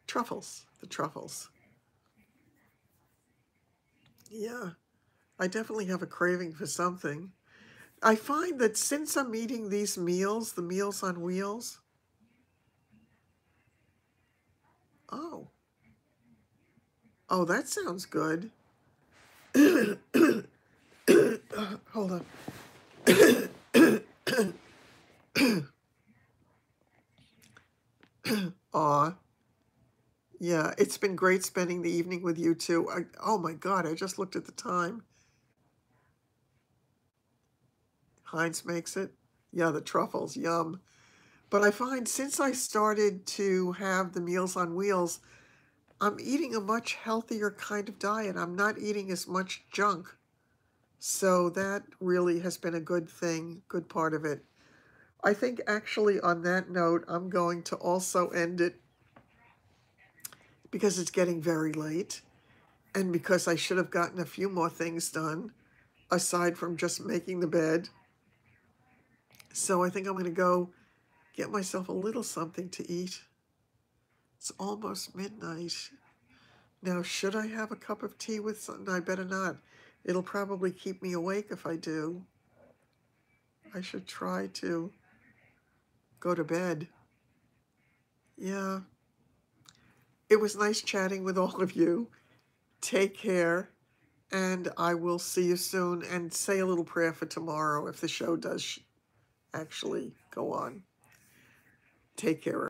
Truffles, the truffles. Yeah, I definitely have a craving for something. I find that since I'm eating these meals, the Meals on Wheels, oh, oh, that sounds good. Hold on. Aw, yeah, it's been great spending the evening with you too. Oh my God, I just looked at the time. Heinz makes it. Yeah, the truffles, yum. But I find since I started to have the Meals on Wheels, I'm eating a much healthier kind of diet. I'm not eating as much junk. So that really has been a good thing, good part of it. I think actually on that note, I'm going to also end it because it's getting very late and because I should have gotten a few more things done aside from just making the bed. So I think I'm going to go get myself a little something to eat. It's almost midnight. Now, should I have a cup of tea with something? I better not. It'll probably keep me awake if I do. I should try to go to bed. Yeah. It was nice chatting with all of you. Take care, and I will see you soon. And say a little prayer for tomorrow if the show does actually go on. Take care.